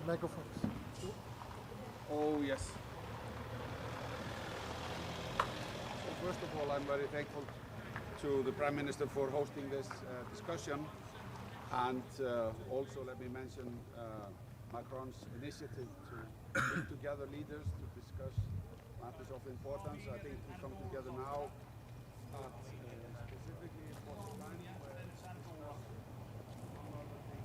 Microphones. Oh, yes. So first of all, I'm very thankful to the Prime Minister for hosting this discussion. And also let me mention Macron's initiative to bring together leaders to discuss matters of importance. I think we come together now at specifically important time where discuss among other things.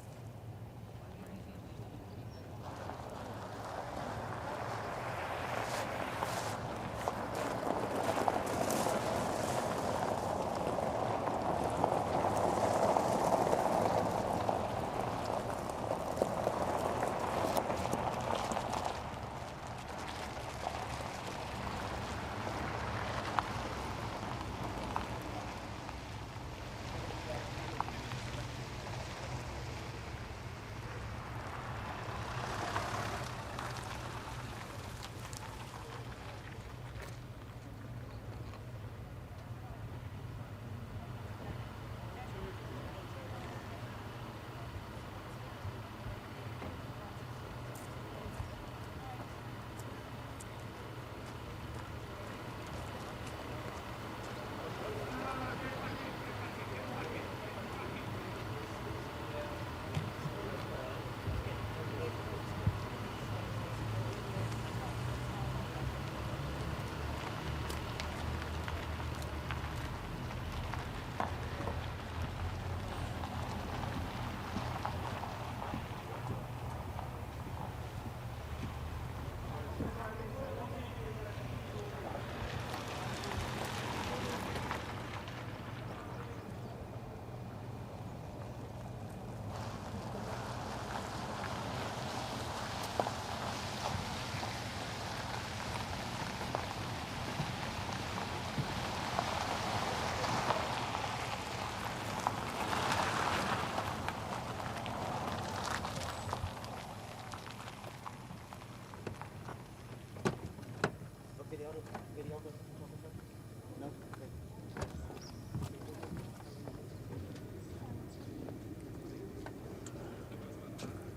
No? Okay.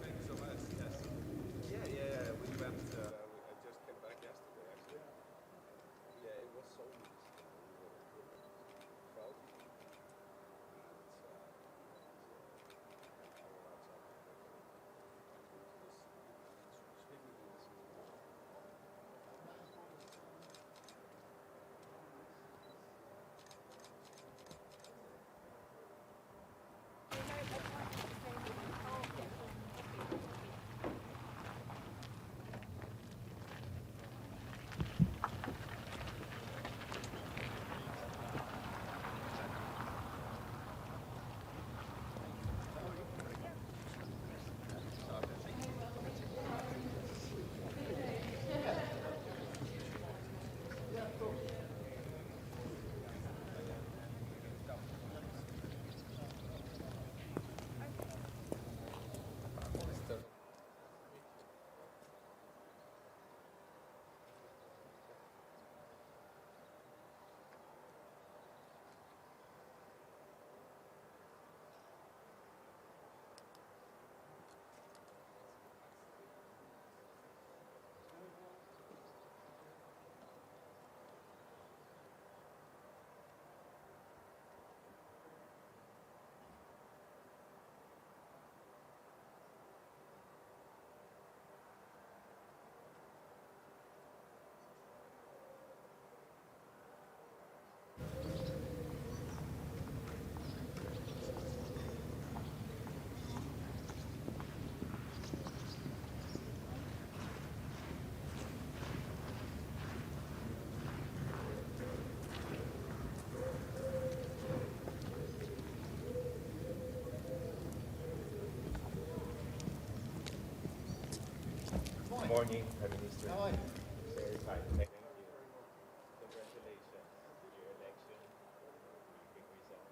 Thank you so much. Yes. Yeah. We went. I just came back yesterday, actually. Yeah, it was so nice. We were 12 people, and our outside speaking to this. Good morning, Prime Minister. How are you? Very fine, thank you. Congratulations on your election. Big result.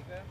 there.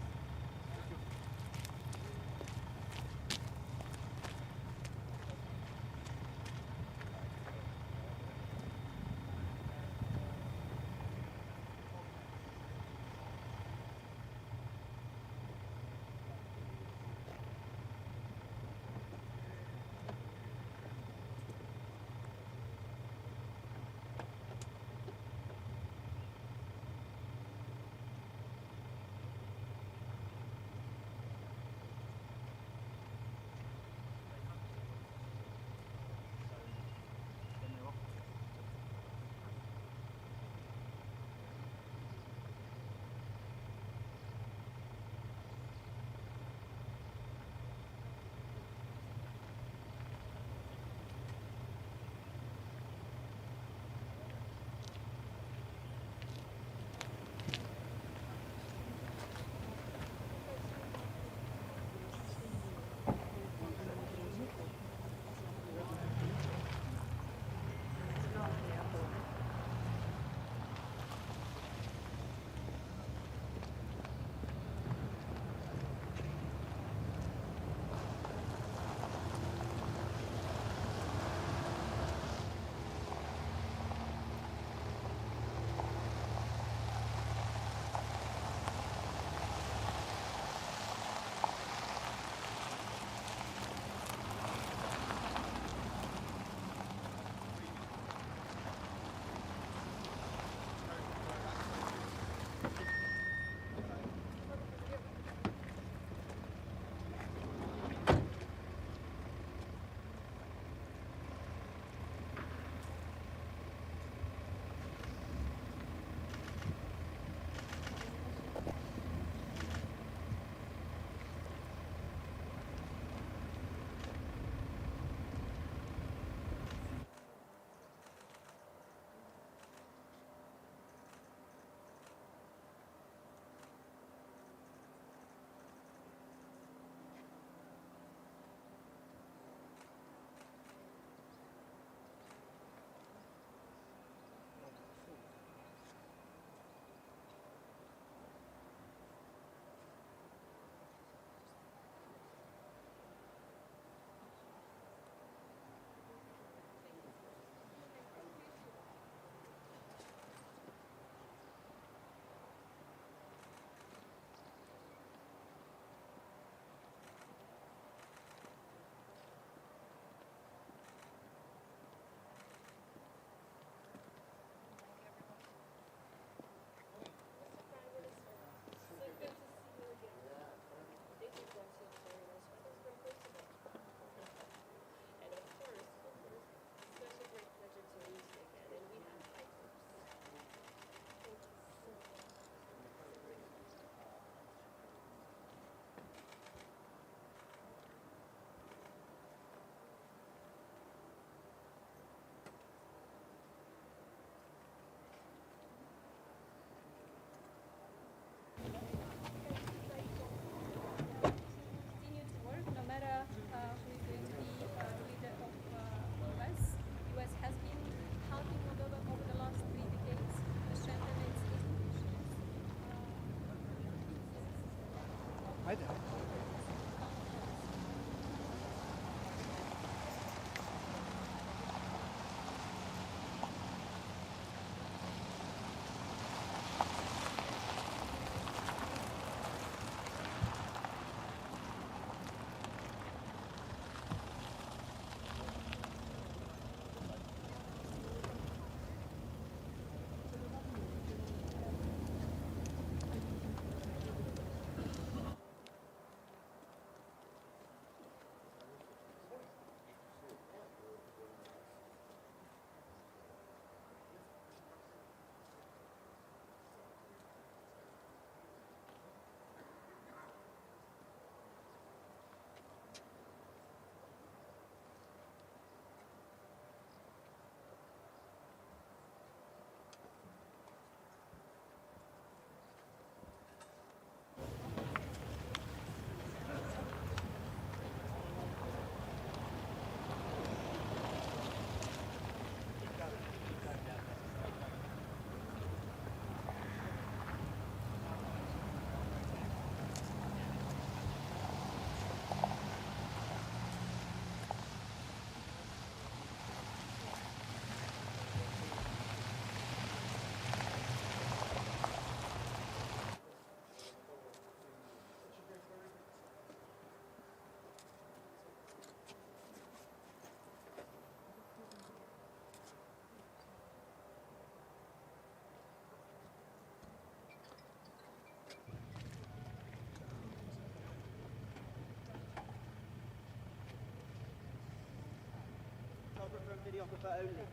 Photographer and videographer only.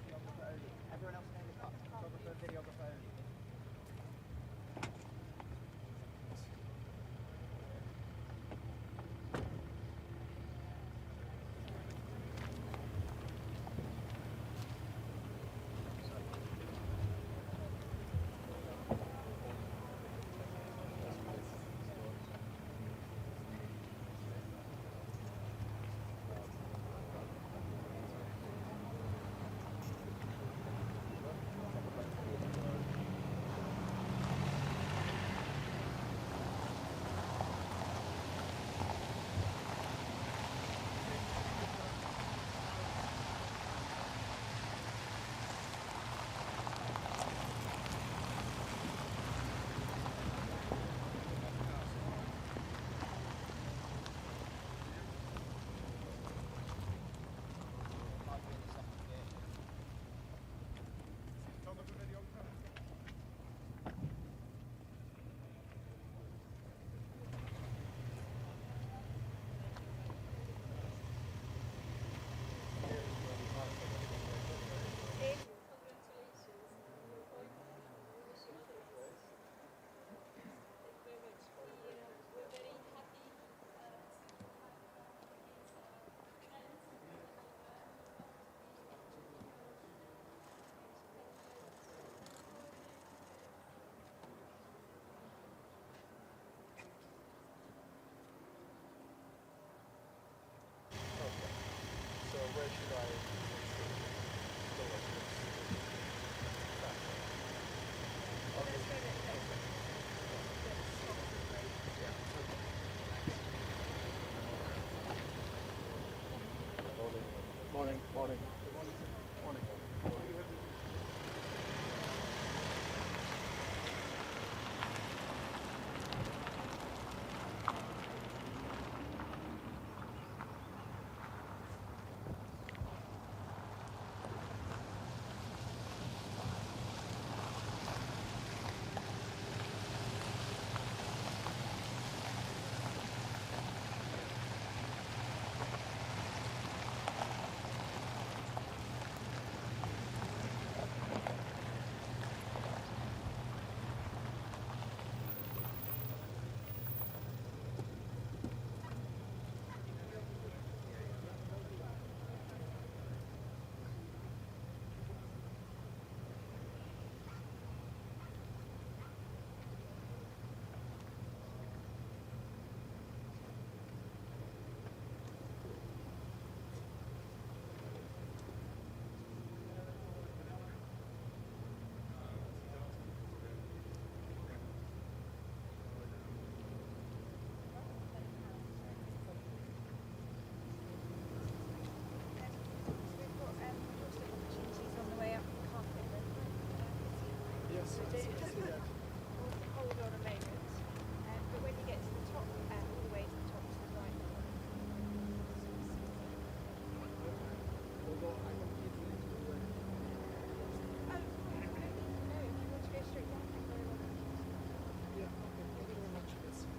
Videographer only. Everyone else name the cut. Photographer and videographer only. Where should I Morning. Morning. Hold on a moment. But when you get to the top, all the way to the top to the right. Oh, no, if you want to go straight down, thank you very much. Thank you very much. Yes.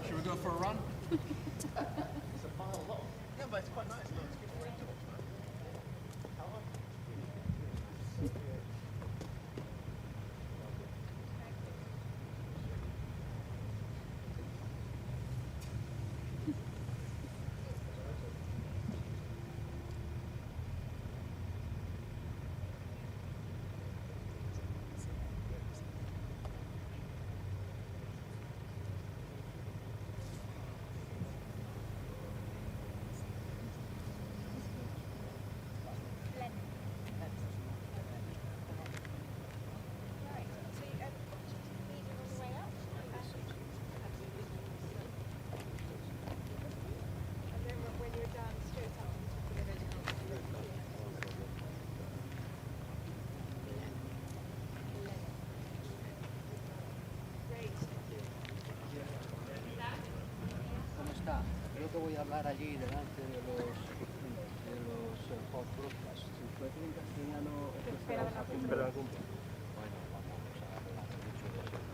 Should we go for a run? It's a mile long. Yeah, but it's quite nice. Look, it's good for indoors, man. How long? Right. So you medium on the way up. And then when you're done, straight up on top of the Great. ¿Cómo está? Creo que voy a hablar allí delante de los podcasts. Si puede en castellano, Espera algún. Bueno, vamos a hablar mucho de seguridad.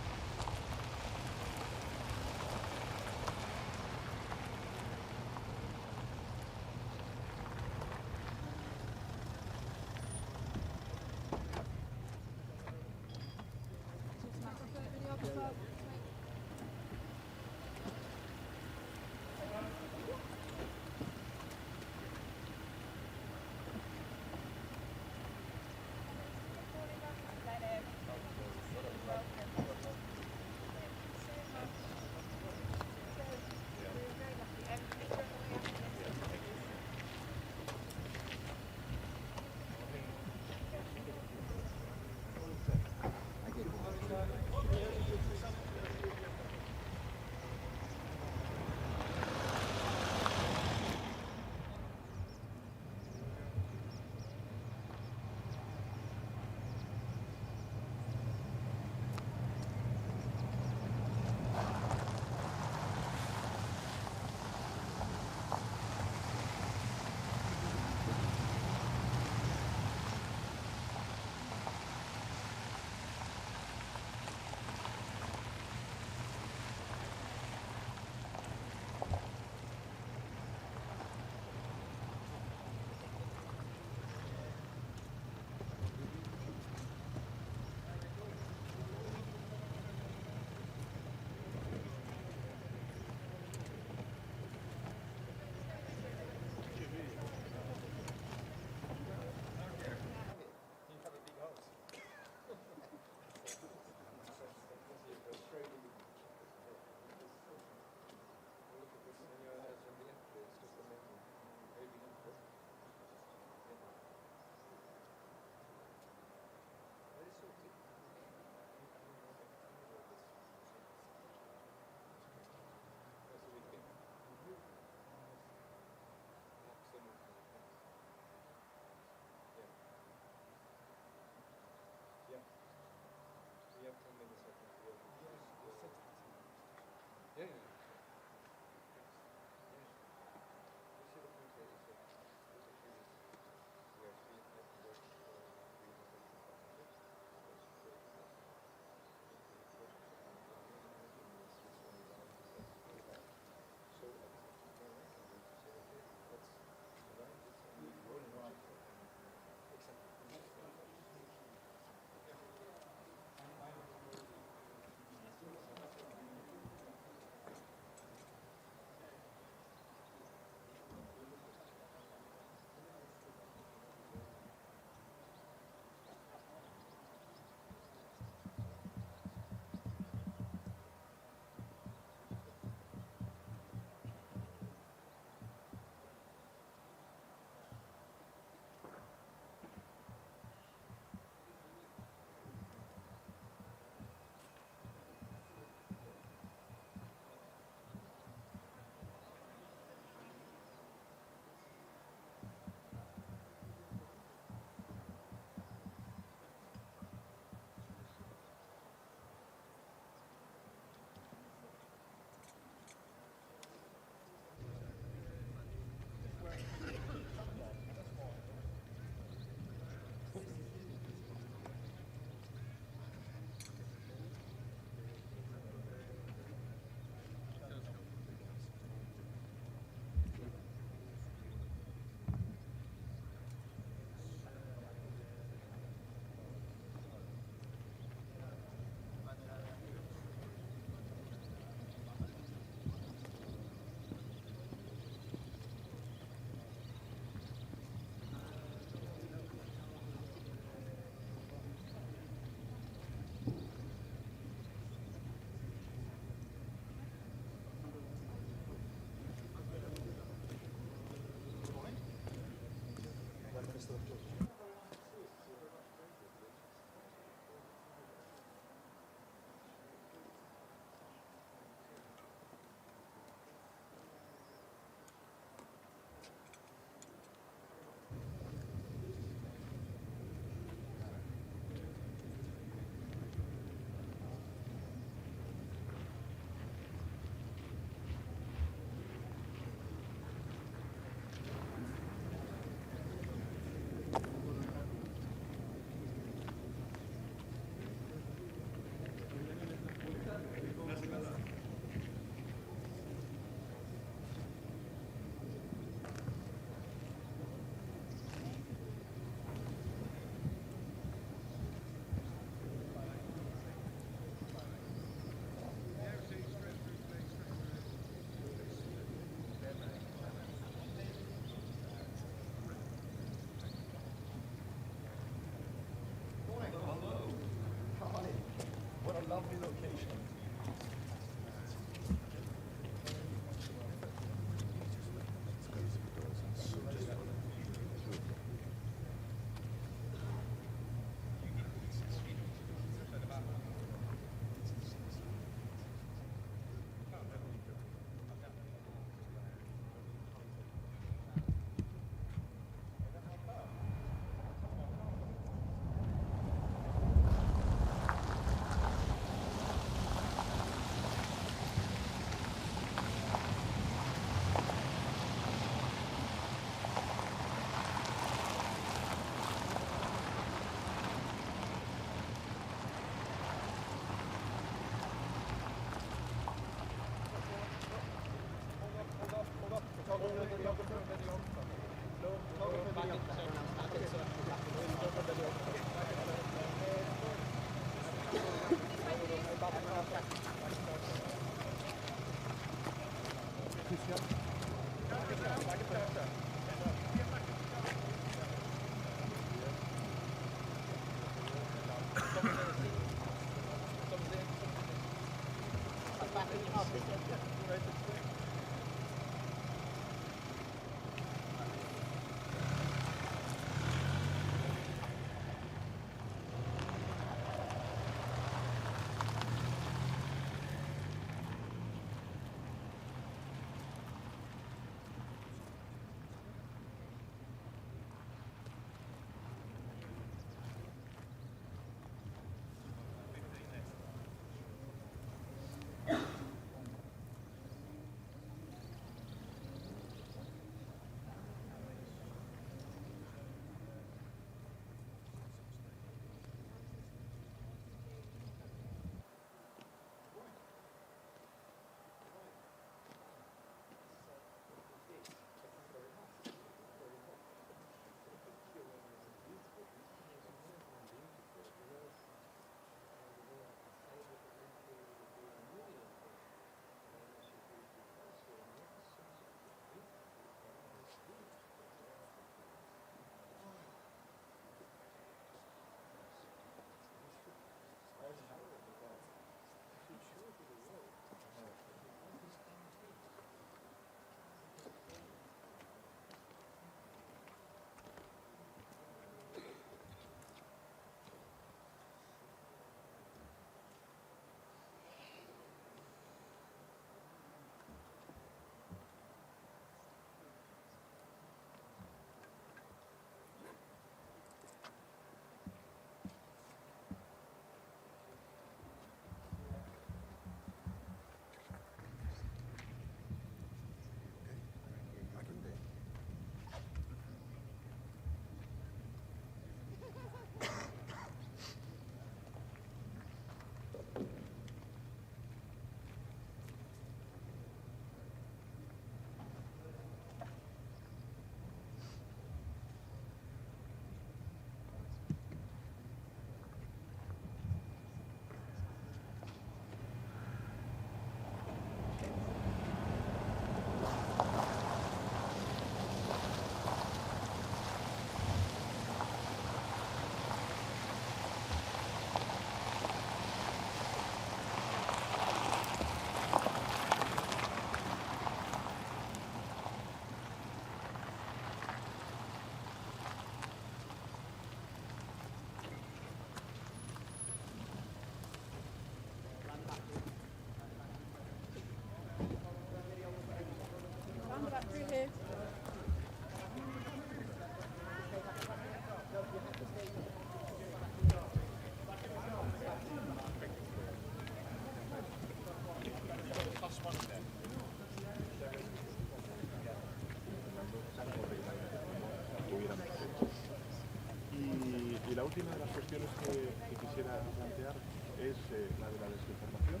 Y la última de las cuestiones que quisiera plantear es la de la desinformación.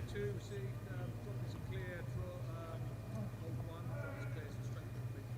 Two, see, is clear, draw, hold one, is clear, so straight complete.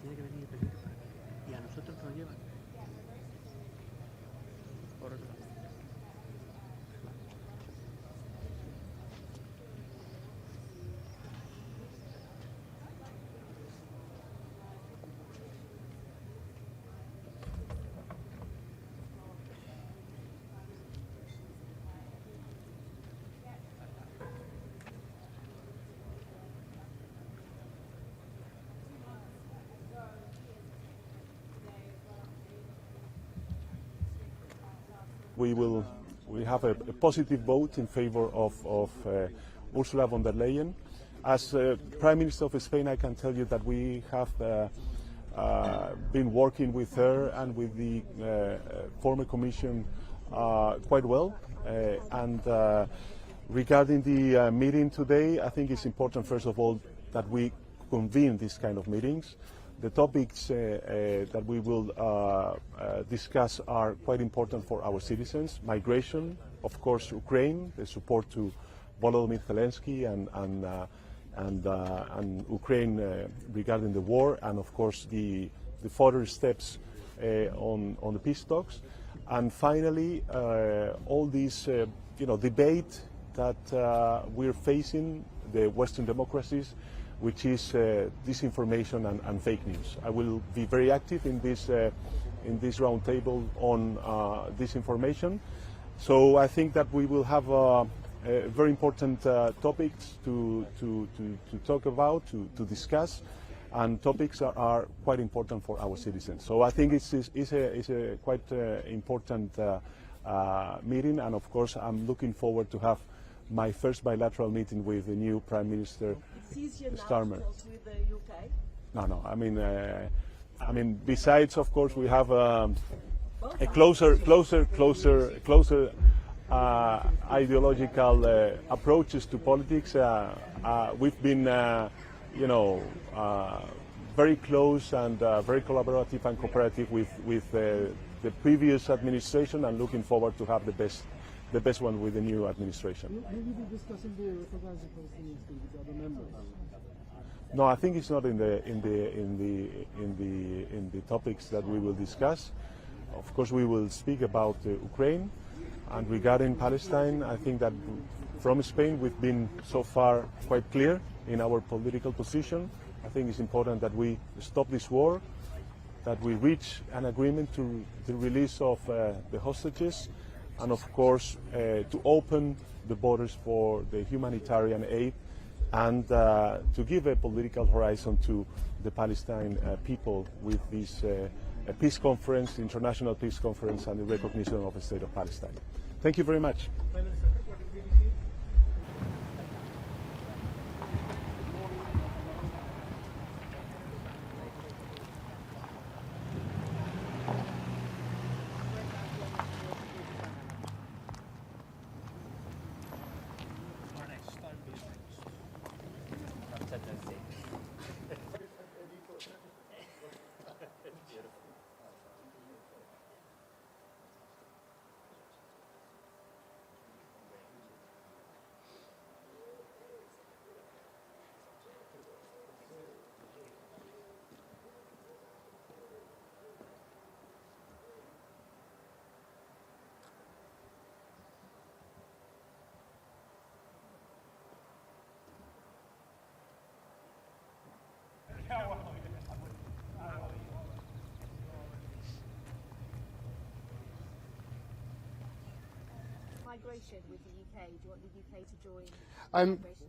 Tiene que venir el presidente para aquí. Y a nosotros nos llevan por otro lado. We have a positive vote in favor of Ursula von der Leyen. As Prime Minister of Spain, I can tell you that we have been working with her and with the former Commission quite well. Regarding the meeting today, I think it's important, first of all, that we convene these kind of meetings. The topics that we will discuss are quite important for our citizens. Migration, of course, Ukraine, the support to Volodymyr Zelensky and Ukraine regarding the war, and of course the further steps on the peace talks. And finally, all this debate that we're facing, the Western democracies, which is disinformation and fake news. I will be very active in this roundtable on disinformation. So I think that we will have very important topics to talk about, to discuss, and topics that are quite important for our citizens. So I think it's a quite important meeting, and of course I'm looking forward to have my first bilateral meeting with the new Prime Minister, Starmer. With the UK? No. I mean, besides, of course, we have a closer ideological approaches to politics. We've been, very close and very collaborative and cooperative with the previous administration, and looking forward to have the best one with the new administration. Will you be discussing the recognizing Palestinians with the other members? No, I think it's not in the topics that we will discuss. Of course, we will speak about Ukraine, and regarding Palestine, I think that from Spain we've been so far quite clear in our political position. I think it's important that we stop this war, that we reach an agreement to the release of the hostages, and of course to open the borders for the humanitarian aid, and to give a political horizon to the Palestine people with this peace conference, international peace conference, and the recognition of the state of Palestine. Thank you very much. Migration with the UK. Do you want the UK to join?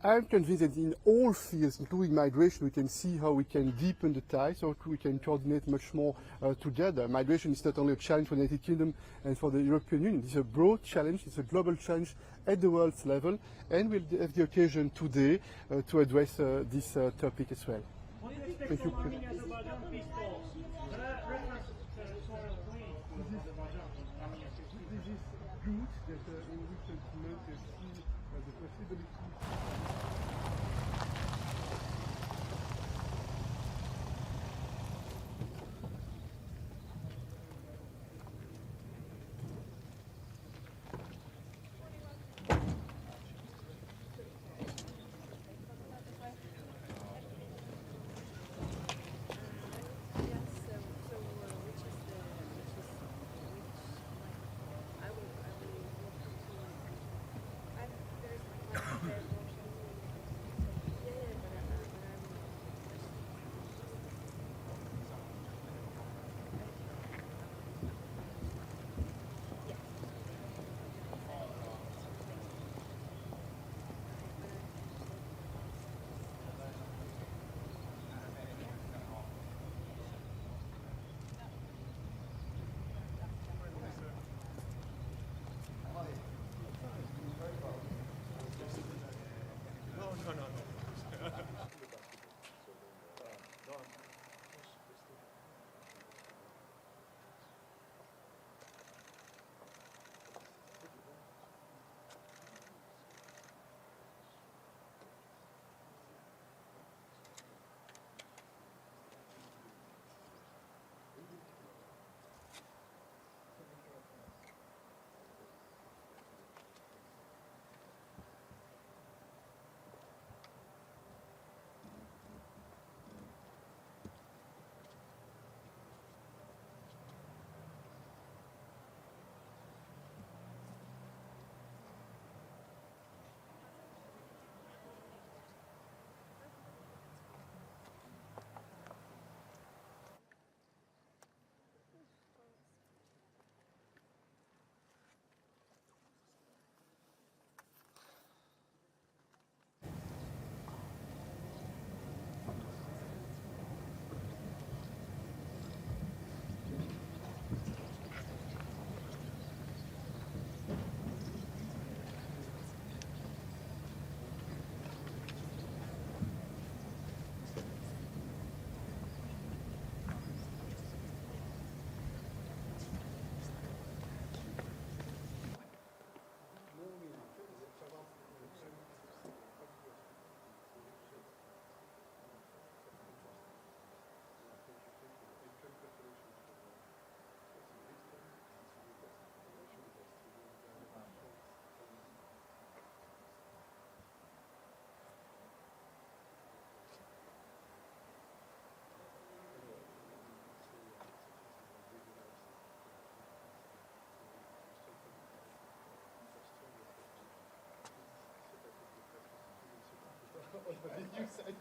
I'm convinced that in all fields, including migration, we can see how we can deepen the ties, how we can coordinate much more together. Migration is not only a challenge for the United Kingdom and for the European Union. It's a broad challenge, it's a global challenge at the world's level, and we'll have the occasion today to address this topic as well. Thank you. This is good that in recent months you see the possibility. You said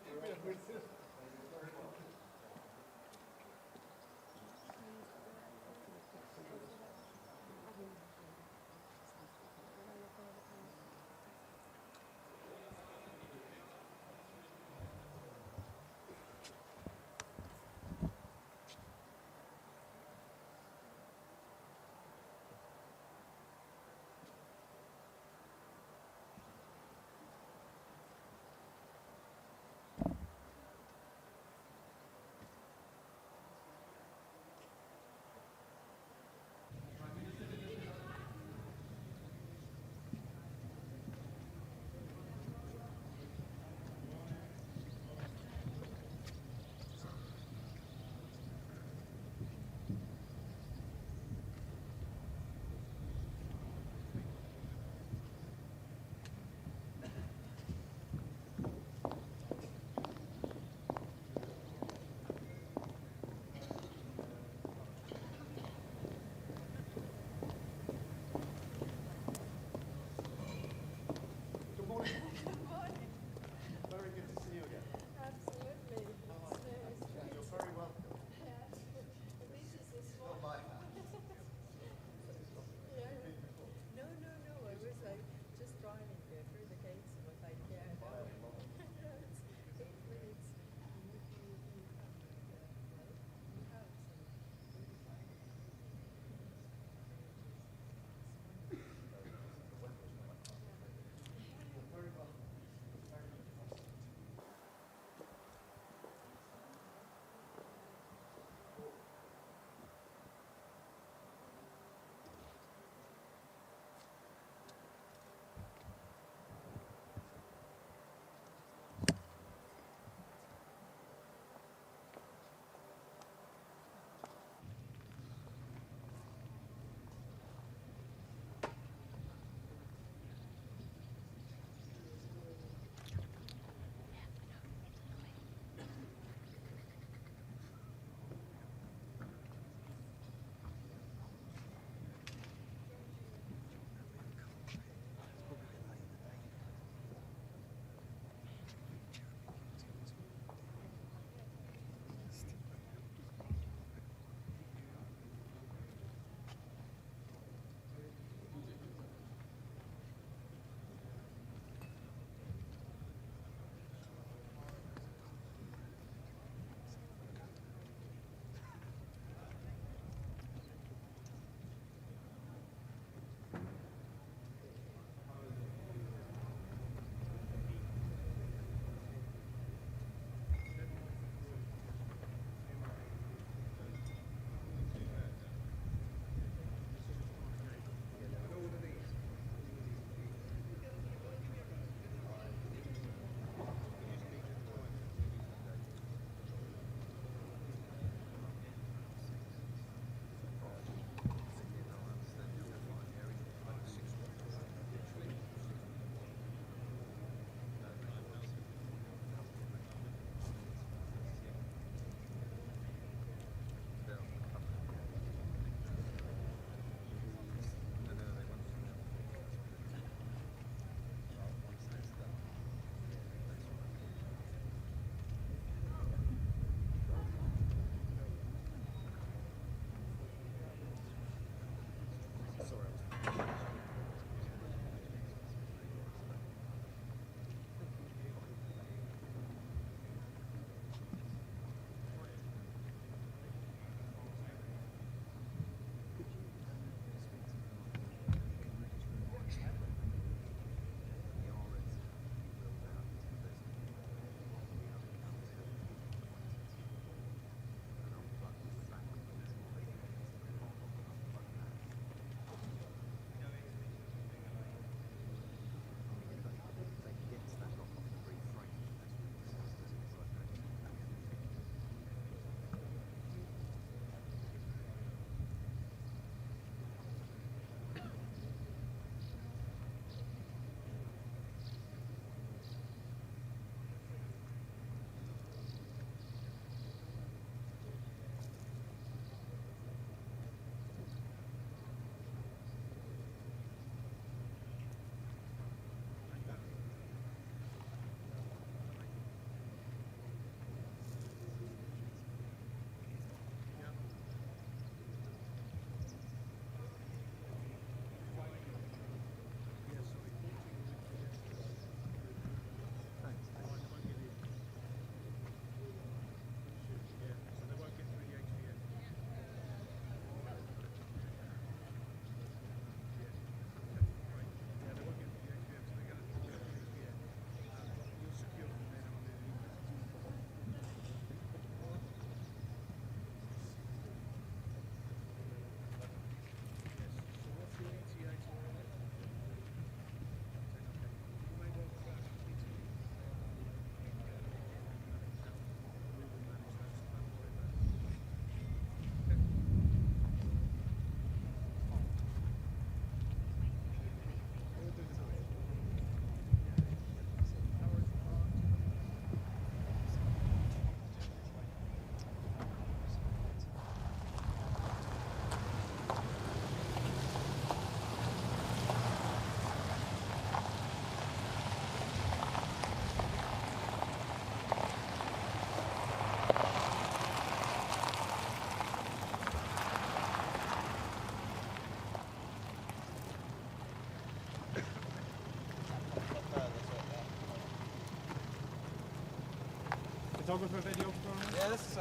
photographer video for me? Yes,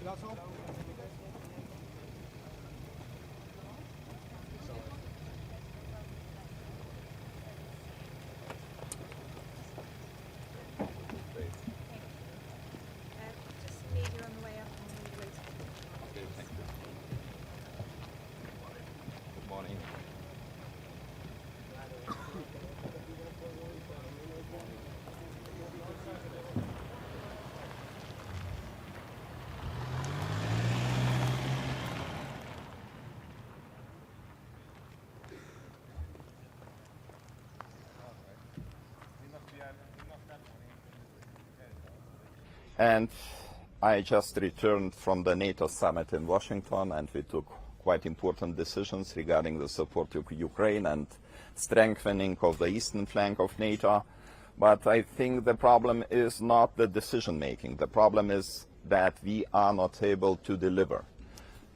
That's all? Just media on the way up and we'll wait. Okay, thank you. Good morning. And I just returned from the NATO summit in Washington, and we took quite important decisions regarding the support to Ukraine and strengthening of the eastern flank of NATO. But I think the problem is not the decision making. The problem is that we are not able to deliver.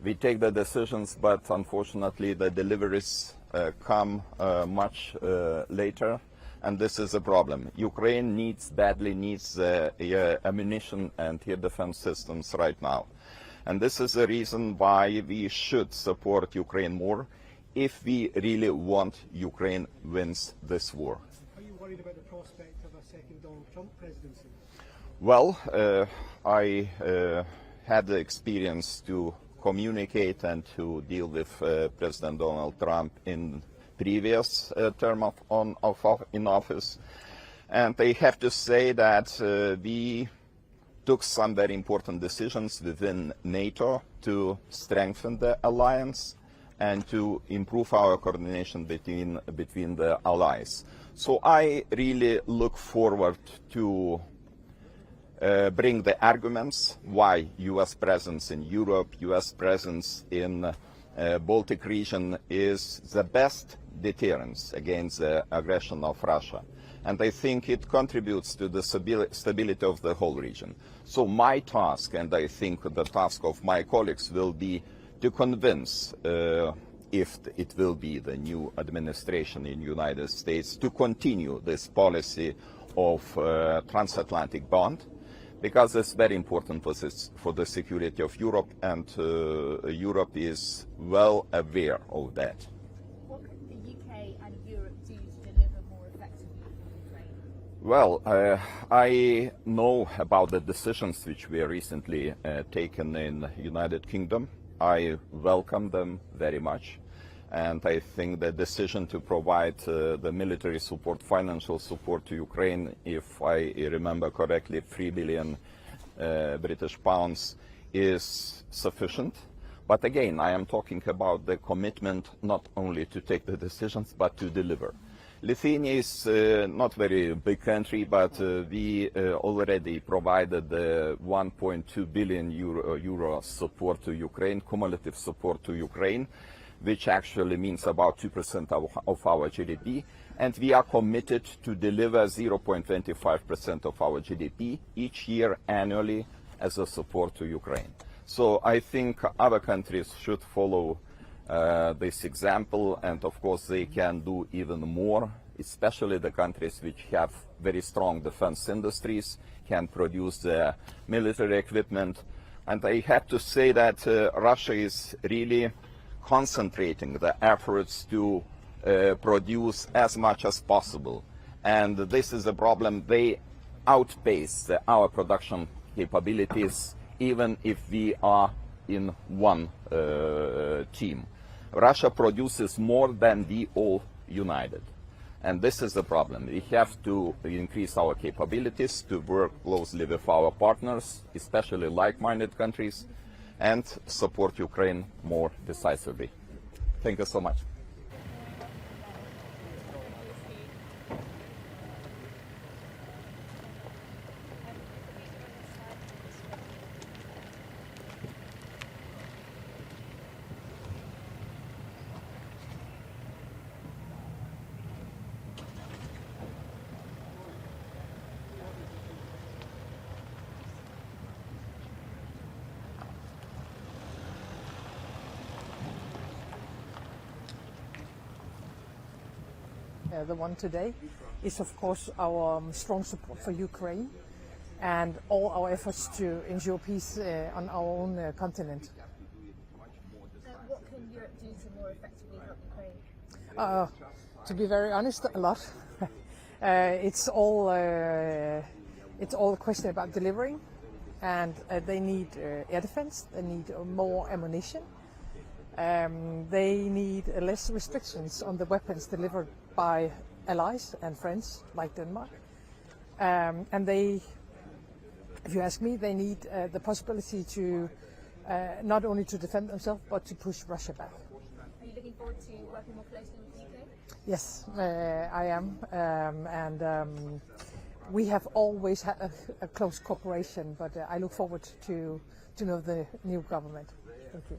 We take the decisions, but unfortunately the deliveries come much later. And this is a problem. Ukraine badly needs ammunition and air defense systems right now. And this is the reason why we should support Ukraine more if we really want Ukraine wins this war. Are you worried about the prospect of a second Donald Trump presidency? Well, I had the experience to communicate and to deal with President Donald Trump in previous term in office, and I have to say that we took some very important decisions within NATO to strengthen the alliance and to improve our coordination between the allies. So I really look forward to bring the arguments why U.S. presence in Europe, U.S. presence in Baltic region is the best deterrence against the aggression of Russia. And I think it contributes to the stability of the whole region. So my task, and I think the task of my colleagues, will be to convince, if it will be the new administration in the United States, to continue this policy of transatlantic bond, because it's very important for the security of Europe, and Europe is well aware of that. What could the UK and Europe do to deliver more effectively for Ukraine? Well, I know about the decisions which were recently taken in United Kingdom. I welcome them very much. And I think the decision to provide the military support, financial support to Ukraine, if I remember correctly, 3 billion British pounds, is sufficient. But again, I am talking about the commitment not only to take the decisions, but to deliver. Lithuania is not a very big country, but we already provided 1.2 billion euro support to Ukraine, cumulative support to Ukraine, which actually means about 2% of our GDP, and we are committed to deliver 0.25% of our GDP each year annually as a support to Ukraine. So I think other countries should follow this example, and of course they can do even more, especially the countries which have very strong defense industries, can produce the military equipment. And I have to say that Russia is really concentrating the efforts to produce as much as possible. And this is a problem. They outpace our production capabilities, even if we are in one team. Russia produces more than we all united. And this is the problem. We have to increase our capabilities to work closely with our partners, especially like-minded countries, and support Ukraine more decisively. Thank you so much. The one today is, of course, our strong support for Ukraine. and all our efforts to ensure peace on our own continent. What can Europe do to more effectively help Ukraine? To be very honest, a lot. It's all a question about delivering, and they need air defense. They need more ammunition. They need less restrictions on the weapons delivered by allies and friends like Denmark. And they, if you ask me, they need the possibility to not only to defend themselves but to push Russia back. Are you looking forward to working more closely with the UK? Yes, I am, and we have always had a close cooperation, but I look forward to know the new government. Thank you.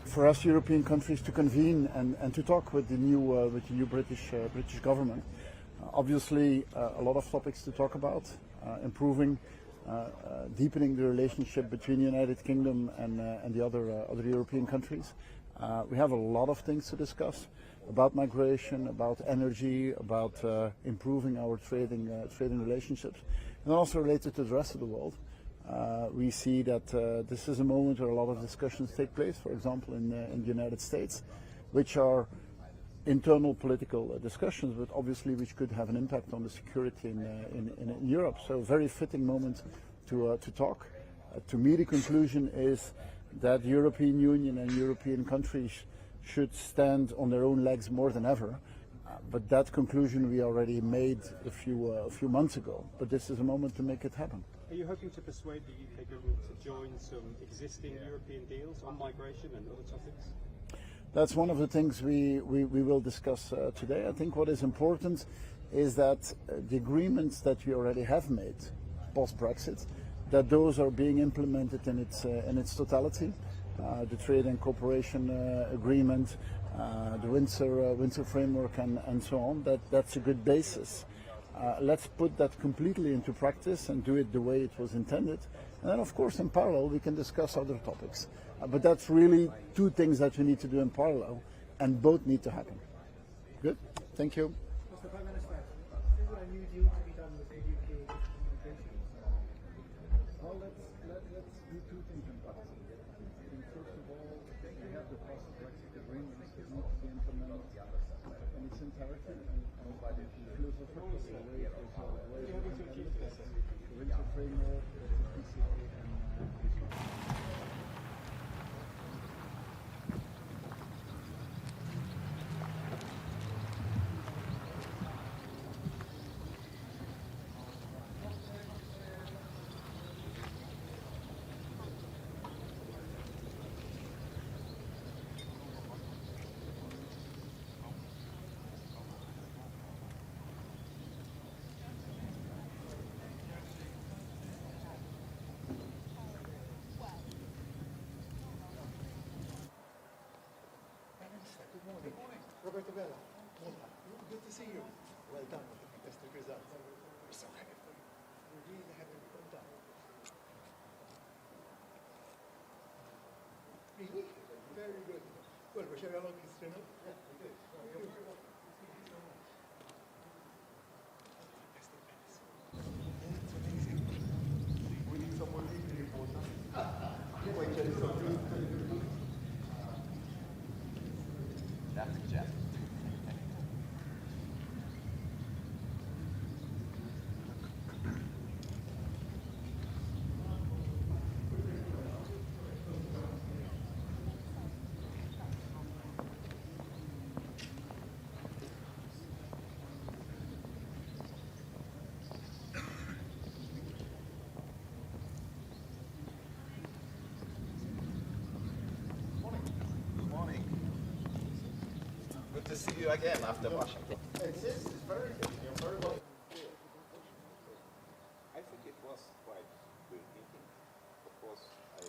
For us European countries to convene and to talk with the new British government. Obviously, a lot of topics to talk about, improving, deepening the relationship between the United Kingdom and the other European countries. We have a lot of things to discuss about migration, about energy, about improving our trading relationships, and also related to the rest of the world. We see that this is a moment where a lot of discussions take place, for example, in the United States, which are internal political discussions, but obviously which could have an impact on the security in Europe. So a very fitting moment to talk. To me, the conclusion is that the European Union and European countries should stand on their own legs more than ever. But that conclusion we already made a few months ago. But this is a moment to make it happen. Are you hoping to persuade the UK government to join some existing European deals on migration and other topics? That's one of the things we will discuss today. I think what is important is that the agreements that we already have made post-Brexit, that those are being implemented in its totality. The trade and cooperation agreement, the Windsor framework, and so on. That's a good basis. Let's put that completely into practice and do it the way it was intended. And then, of course, in parallel, we can discuss other topics. But that's really two things that we need to do in parallel, and both need to happen. Good? Thank you. Mr. Prime Minister, is there a new deal to be done with the UK immigration? Well, let's do two things in parallel. First of all, we have the post-Brexit agreement that needs to be implemented in its entirety and philosophical way the Windsor framework, the PCA, and this one. Roberto Bella, good to see you. Well done with the fantastic results. We're so happy for you. We're really happy for you. Really? Very good. Well, we share a long history, no? Yeah, we do. It's amazing. We need someone really important. That's Jeff. Good to see you again after Washington. It's very good. You're very well. I think it was quite good meeting. Of course, I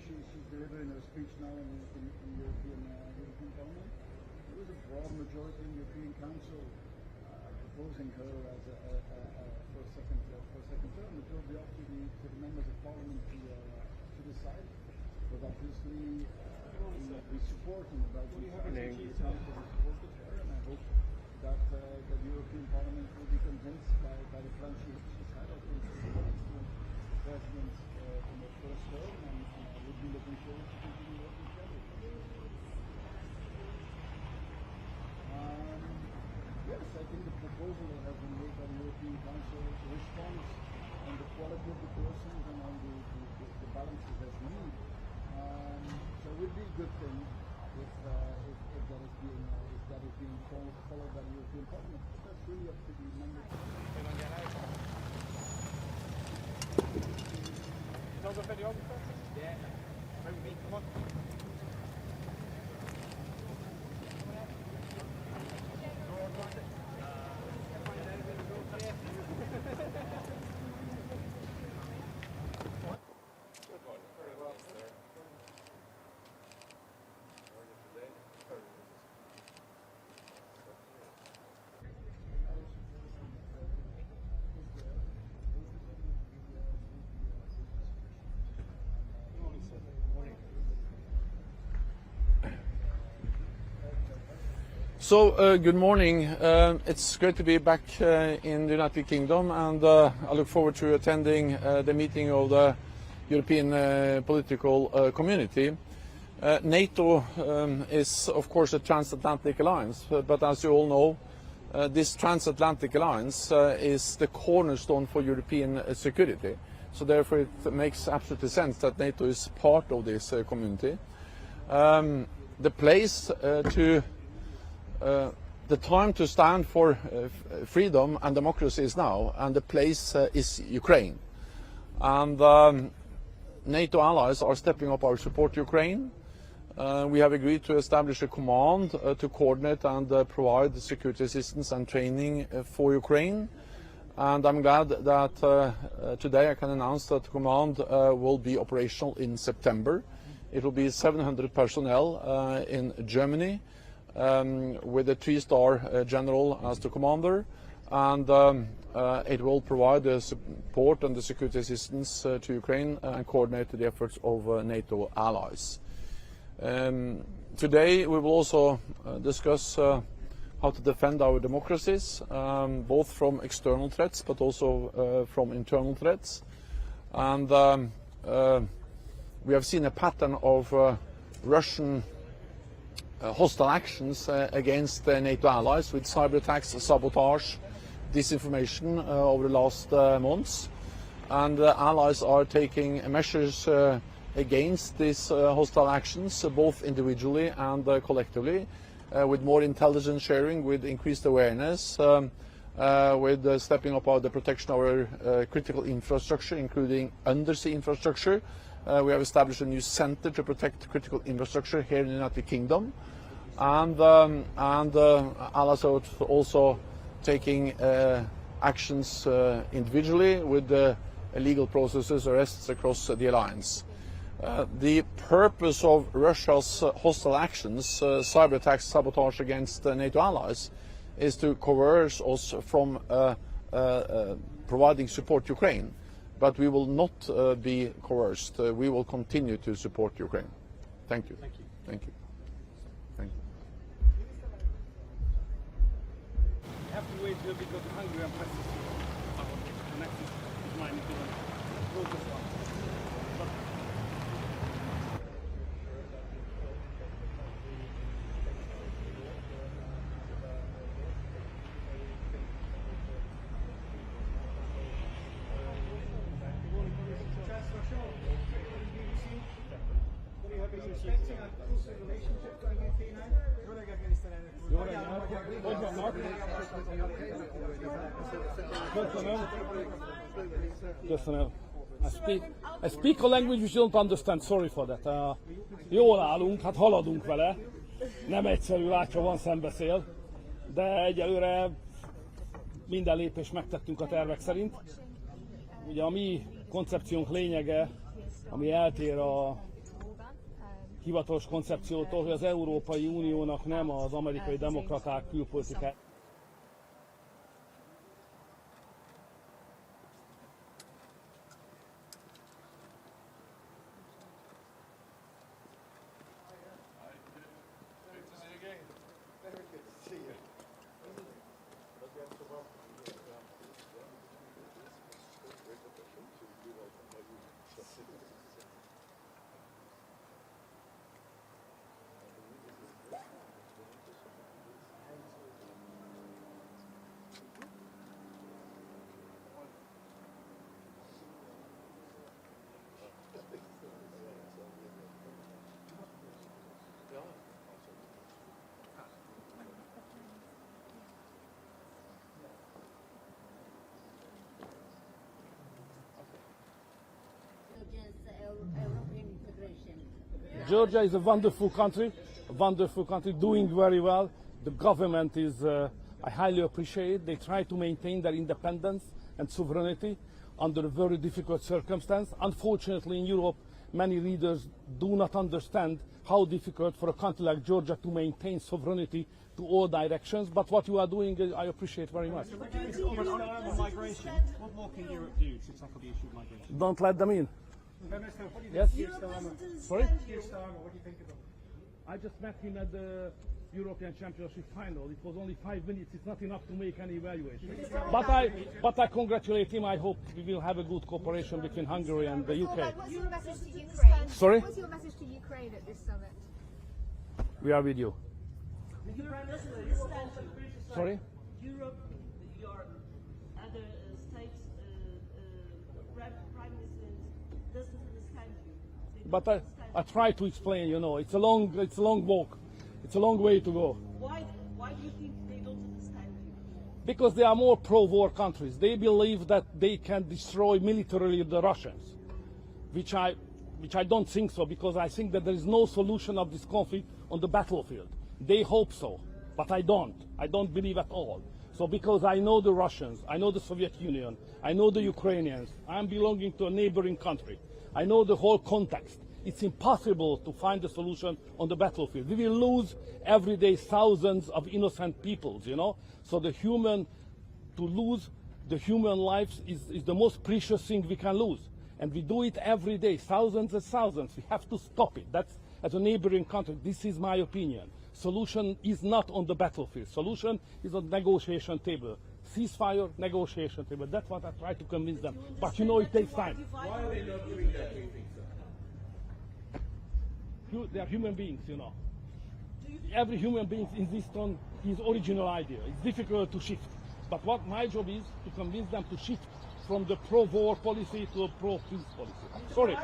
she's delivering her speech now in European Parliament. There was a broad majority in the European Council proposing her as for a second term. It will be up to the members of Parliament to decide. But obviously, we support him about the Council. We supported her, and I hope that the European Parliament will be convinced by the plan she's had. I think she's an excellent president in her first term, and I would be looking forward to continue working together. Yes, I think the proposal that has been made by the European Council responds on the quality of the persons and on the balances that we need. So it would be a good thing if that is being followed by the European Parliament. That's really up to the members. Yeah. Maybe, come on. So, good morning. It's great to be back in the United Kingdom, and I look forward to attending the meeting of the European political community. NATO is, of course, a transatlantic alliance, but as you all know, this transatlantic alliance is the cornerstone for European security. So therefore it makes absolutely sense that NATO is part of this community. The place the time to stand for freedom and democracy is now, and the place is Ukraine. And NATO allies are stepping up our support to Ukraine. We have agreed to establish a command to coordinate and provide security assistance and training for Ukraine. And I'm glad that today I can announce that the command will be operational in September. It will be 700 personnel in Germany, with a 3-star general as the commander, and it will provide the support and the security assistance to Ukraine and coordinate the efforts of NATO allies. Today we will also discuss how to defend our democracies, both from external threats but also from internal threats. And we have seen a pattern of Russian hostile actions against NATO allies with cyber attacks, sabotage, disinformation over the last months. And allies are taking measures against these hostile actions, both individually and collectively, with more intelligence sharing, with increased awareness, with stepping up the protection of our critical infrastructure, including undersea infrastructure. We have established a new center to protect critical infrastructure here in the United Kingdom. And allies are also taking actions individually with legal processes, arrests across the alliance. The purpose of Russia's hostile actions, cyber attacks, sabotage against NATO allies, is to coerce us from providing support to Ukraine. But we will not be coerced. We will continue to support Ukraine. Thank you. Thank you. Thank you. Thank you. You have to wait a little bit because the Hungarian press is connected to mine to the protest one. Köszönöm. I speak a language which you don't understand, sorry for that. Jól állunk, hát haladunk vele. Nem egyszerű, látja, van szembeszél. De egyelőre minden lépést megtettünk a tervek szerint. Ugye a mi koncepciónk lényege, ami eltér a hivatalos koncepciótól, hogy az Európai Uniónak nem az amerikai demokraták külpolitikája. Georgia is a wonderful country, doing very well. The government is, I highly appreciate. They try to maintain their independence and sovereignty under a very difficult circumstance. Unfortunately, in Europe, many leaders do not understand how difficult for a country like Georgia to maintain sovereignty to all directions. But what you are doing, I appreciate very much. Migration. What more can Europe do to tackle the issue of migration? Don't let them in. Yes? Sorry? Keir Starmer, what do you think of him? I just met him at the European Championship final. It was only 5 minutes. It's not enough to make any evaluation. But I congratulate him. I hope we will have a good cooperation between Hungary and the UK. What's your message to Ukraine? Sorry? What's your message to Ukraine at this summit? We are with you. Sorry? Europe, your other states, prime ministers doesn't understand you. But I try to explain. You know, it's a long walk. It's a long way to go. Why do you think they don't understand you? Because they are more pro-war countries. They believe that they can destroy militarily the Russians, which I don't think so, because I think that there is no solution of this conflict on the battlefield. They hope so, but I don't. I don't believe at all. So because I know the Russians, I know the Soviet Union, I know the Ukrainians, I'm belonging to a neighboring country. I know the whole context. It's impossible to find a solution on the battlefield. We will lose every day thousands of innocent people, you know. So to lose the human lives is the most precious thing we can lose. And we do it every day, thousands and thousands. We have to stop it. That's as a neighboring country. This is my opinion. Solution is not on the battlefield. Solution is on the negotiation table. Ceasefire, negotiation table. That's what I try to convince them. But you know, it takes time. Why are they not doing that, do you think, sir? They are human beings, you know. Every human being insists on his original idea. It's difficult to shift. But what my job is to convince them to shift from the pro-war policy to a pro-peace policy. Sorry.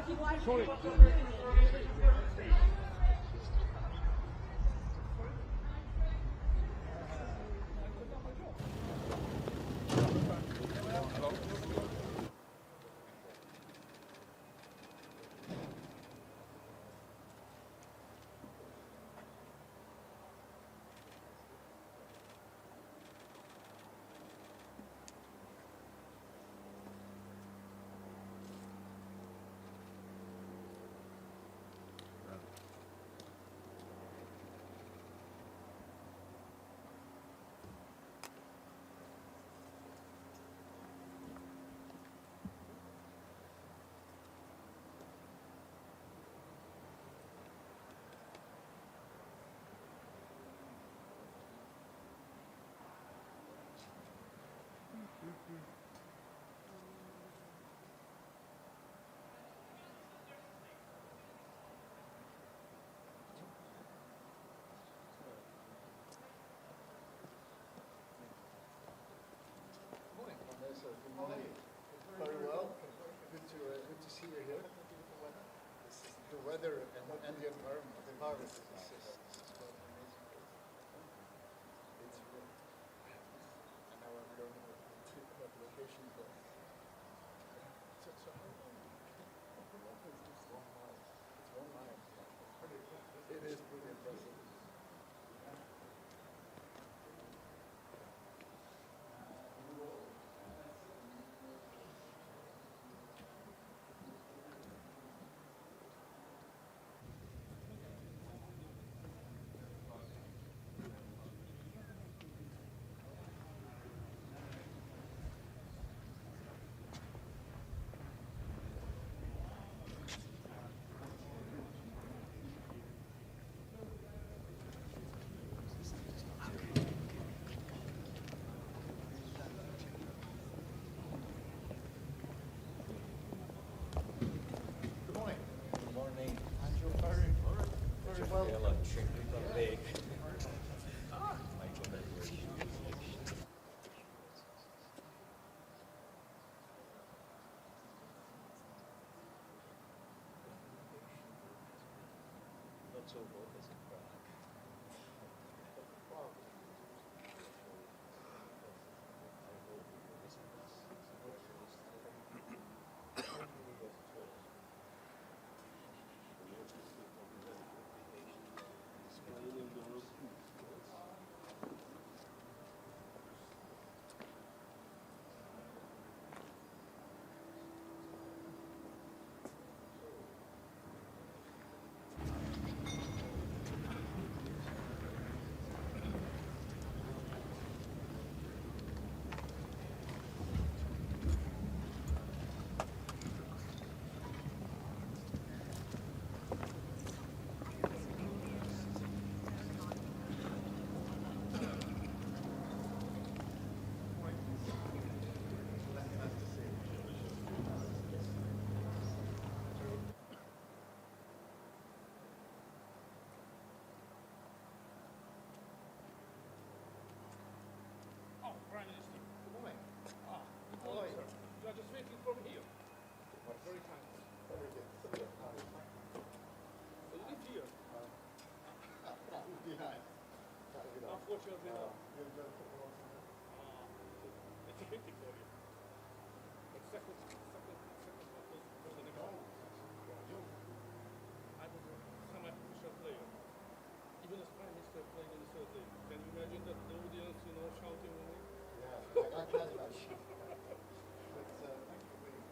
Unfortunately, no. It's a pity for you. But second one was the next one. I was a semi-professional player. Even as Prime Minister playing in the third league. Can you imagine that the audience, shouting on me? Yeah, I can imagine. But thank you very much.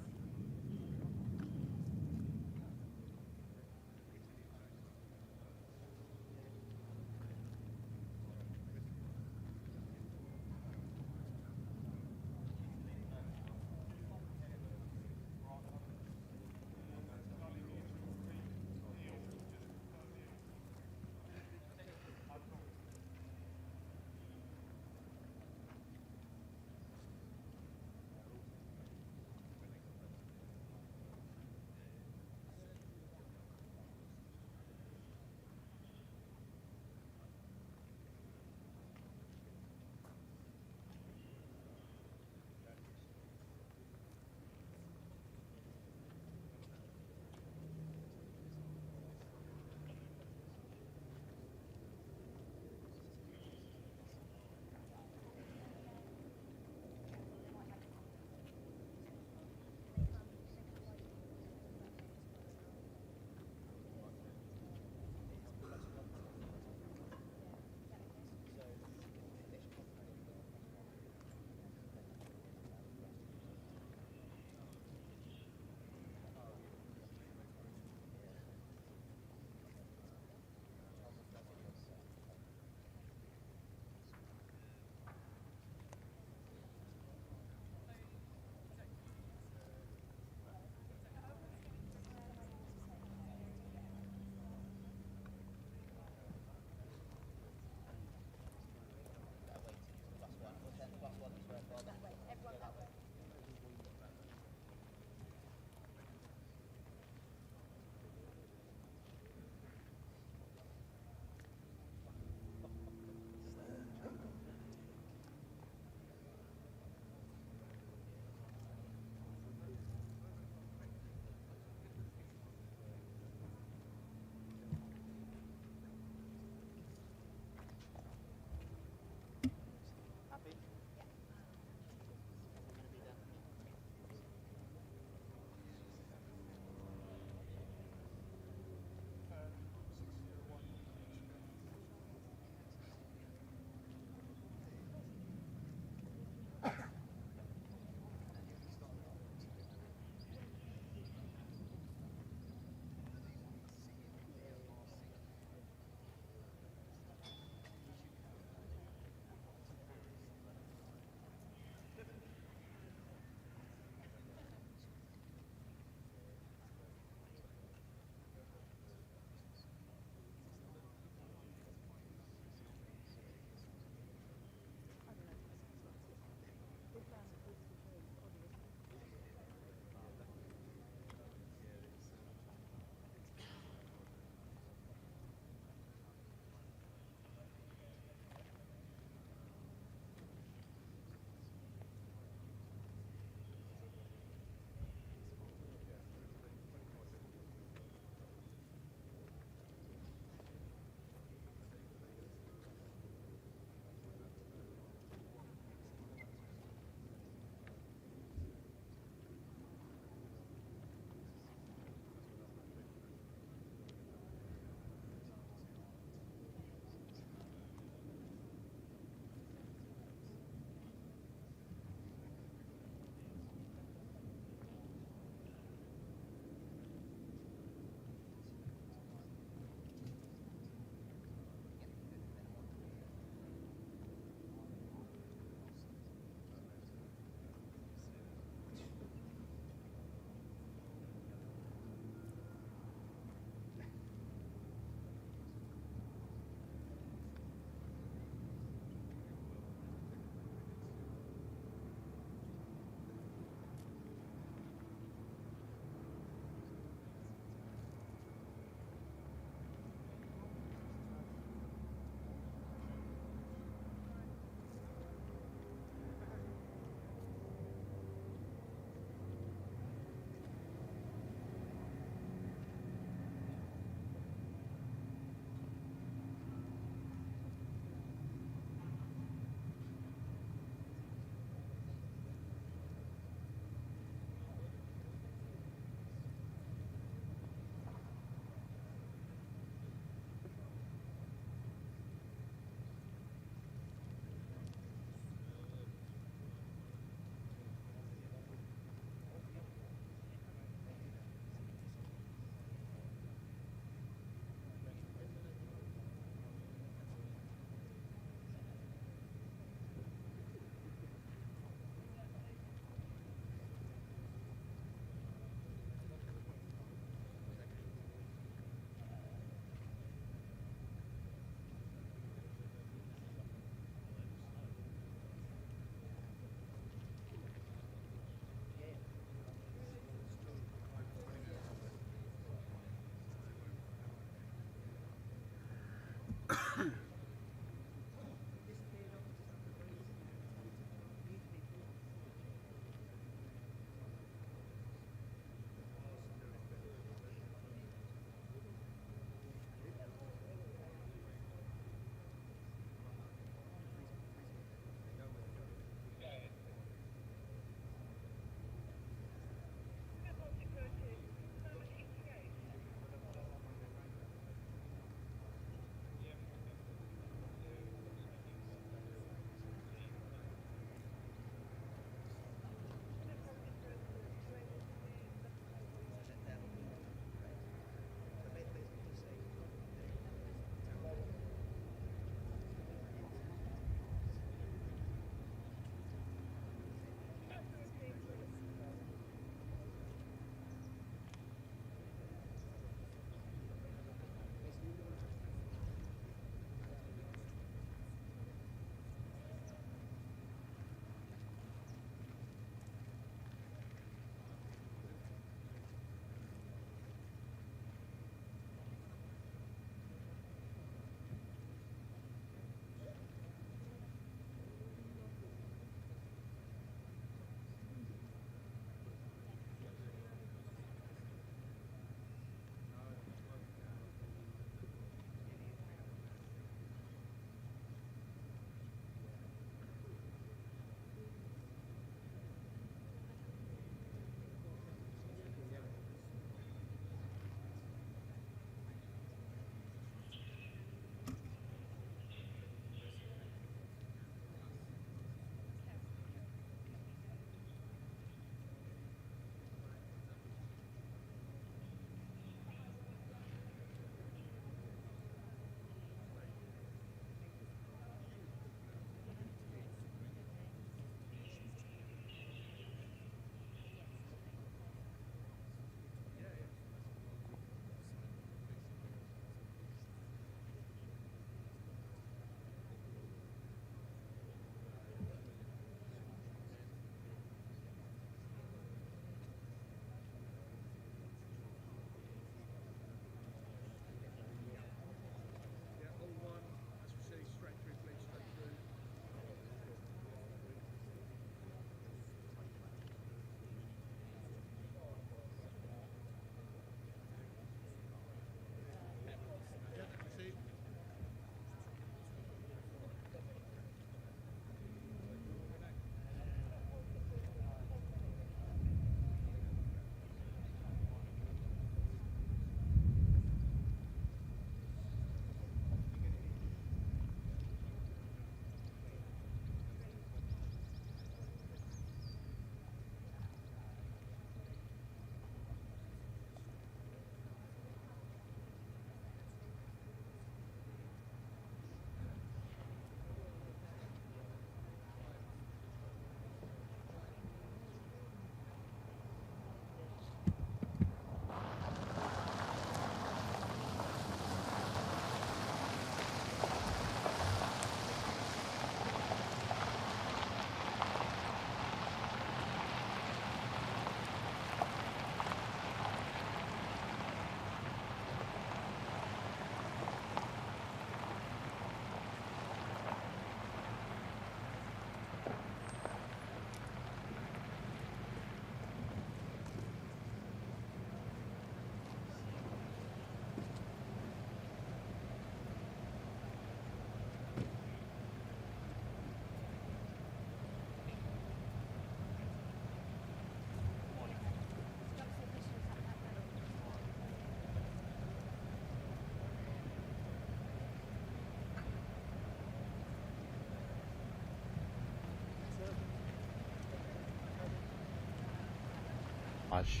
much.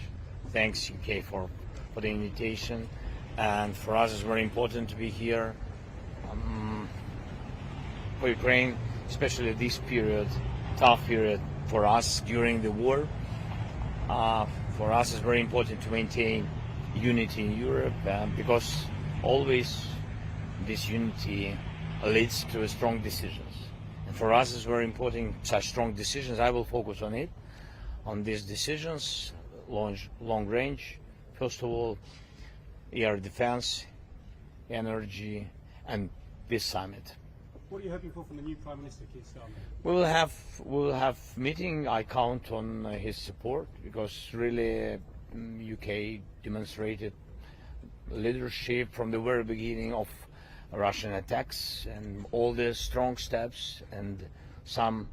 Thanks, UK, for the invitation. And for us, it's very important to be here for Ukraine, especially this period, tough period for us during the war. For us, it's very important to maintain unity in Europe because always this unity leads to strong decisions. And for us, it's very important such strong decisions. I will focus on it, on these decisions, long range. First of all, air defense, energy, and peace summit. What are you hoping for from the new Prime Minister, Keir Starmer? We will have meeting. I count on his support because really UK demonstrated leadership from the very beginning of Russian attacks and all the strong steps and some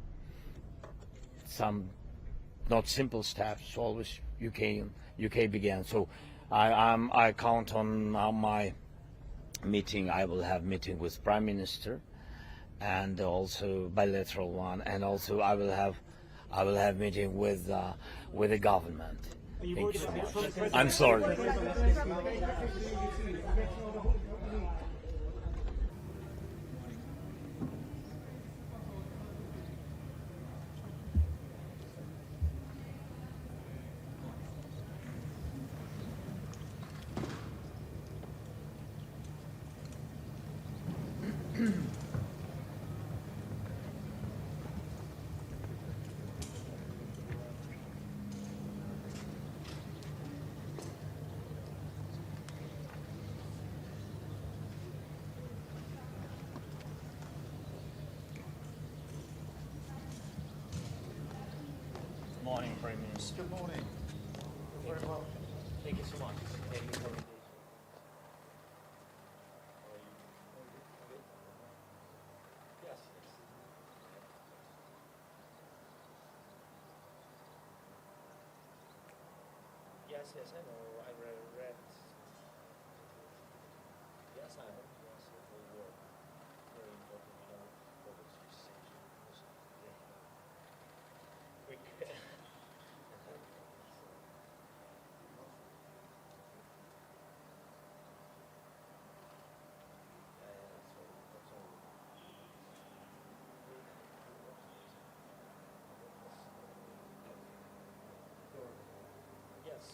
not simple steps. Always UK began. So I count on my meeting. I will have meeting with Prime Minister, and also bilateral one, and also I will have meeting with the government. Thank you so much. I'm sorry. Morning, Prime Minister. Good morning. Very well. Thank you so much. Thank you for Yes, I know. I read. Yes, I hope. Yes, it will work. Very important, for the decision. Quick. Yes.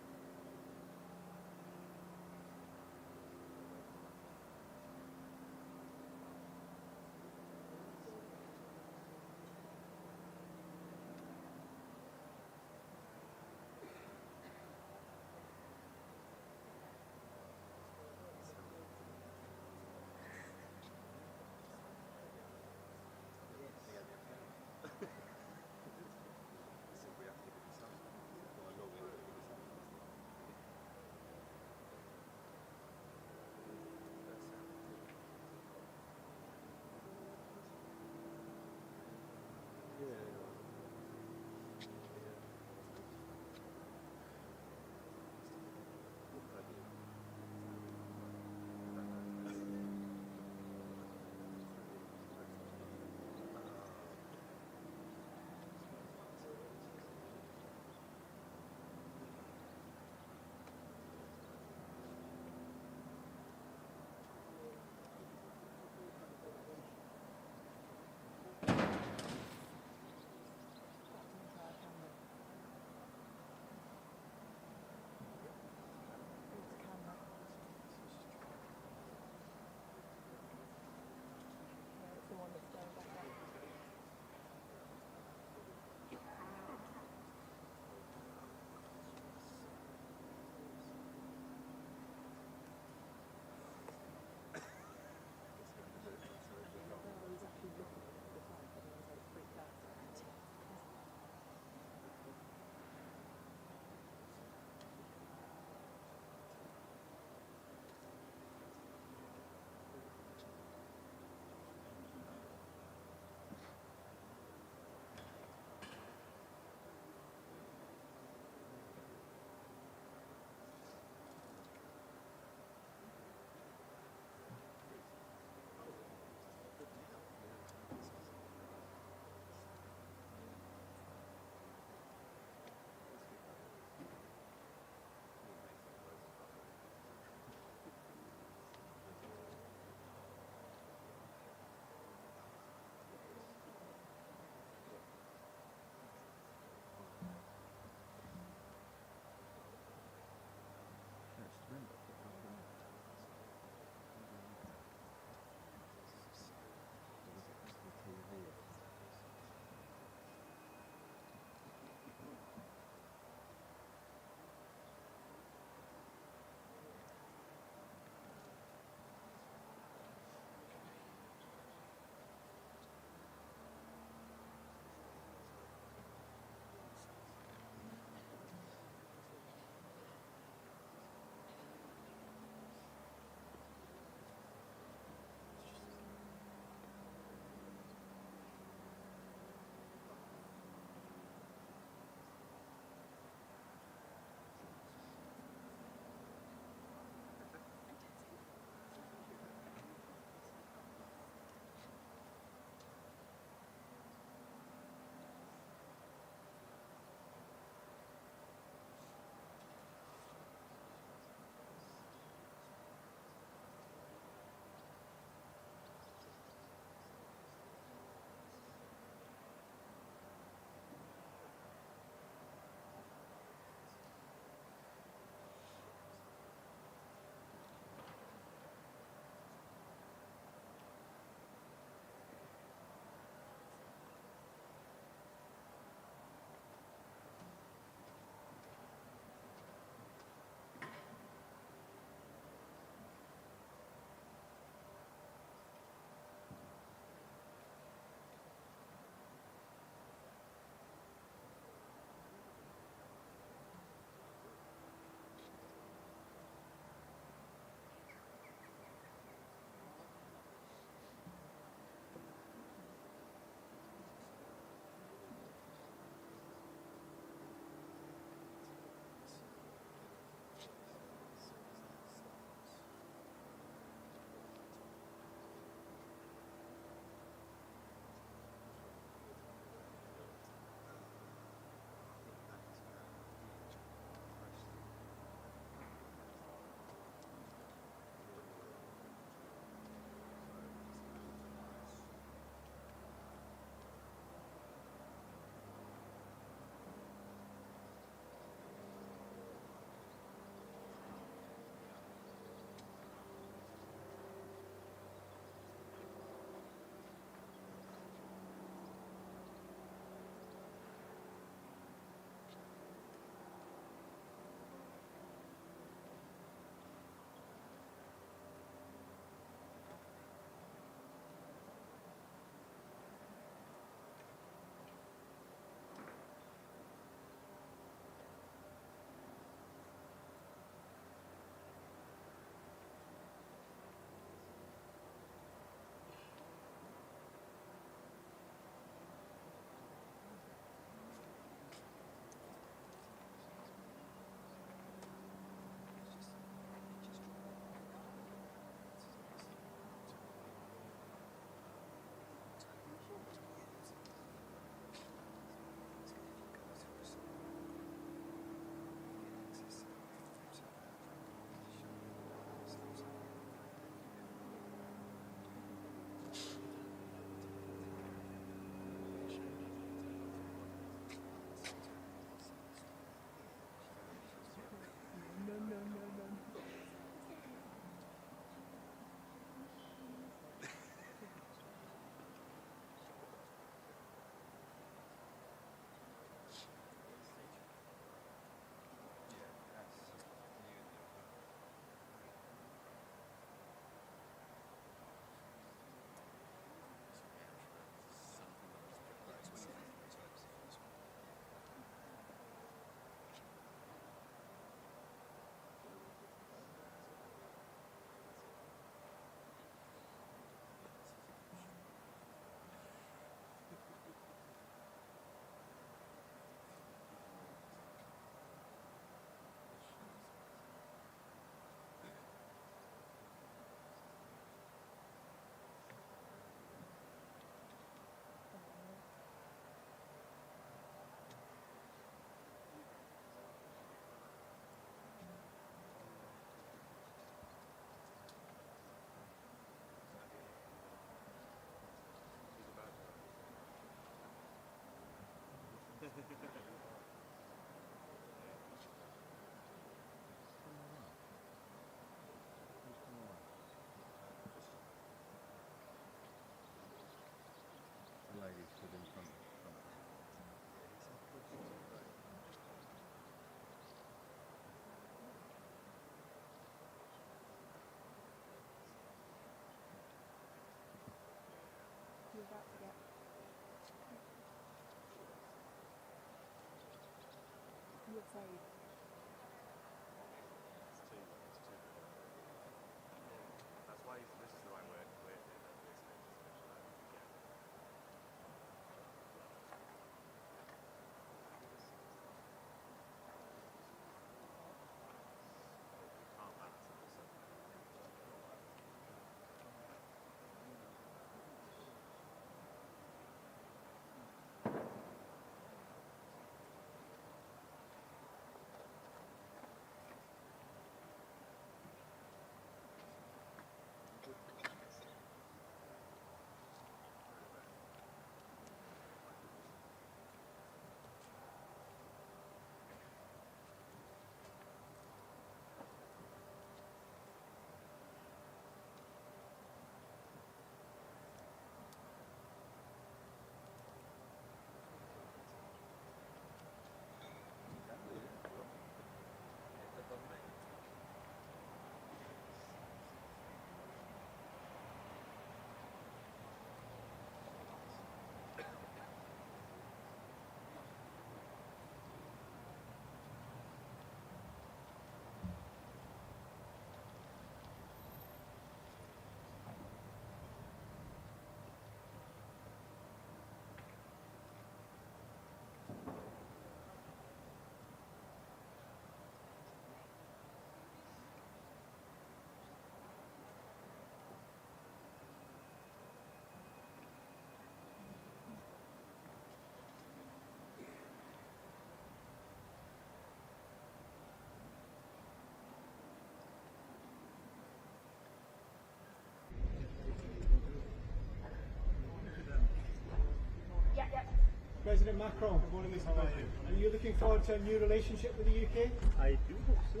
President Macron. Good morning, Mr. President. Are you looking forward to a new relationship with the UK? I do hope so.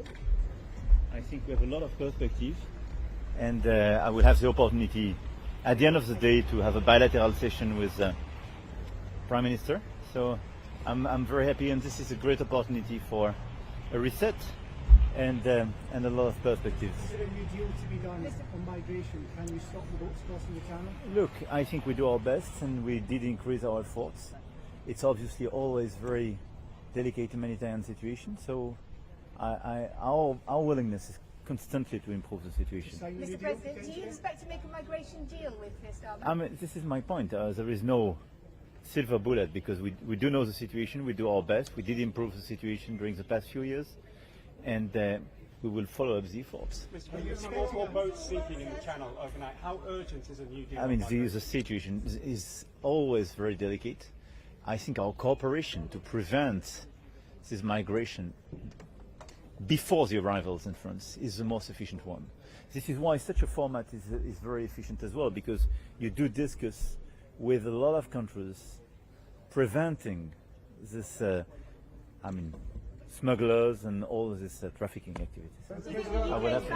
I think we have a lot of perspective, and I will have the opportunity at the end of the day to have a bilateral session with the Prime Minister. So I'm very happy, and this is a great opportunity for a reset and a lot of perspectives. Is there a new deal to be done on migration? Can you stop the boats crossing the channel? Look, I think we do our best, and we did increase our efforts. It's obviously always very delicate humanitarian situation, so our willingness is constantly to improve the situation. Mr. President, do you expect to make a migration deal with Starmer? This is my point. There is no silver bullet, because we do know the situation, we do our best, we did improve the situation during the past few years, and we will follow up the efforts. Mr. President, more boats sinking in the channel overnight. How urgent is a new deal? I mean, the situation is always very delicate. I think our cooperation to prevent this migration before the arrivals in France is the most efficient one. This is why such a format is very efficient as well, because you do discuss with a lot of countries preventing this, smugglers and all of this trafficking activities. I will have to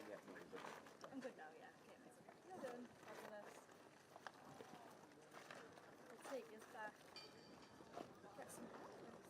Yeah, I'm good now, yeah. Okay, nice. Well done. Fabulous. We'll take this back. Get some breakfast.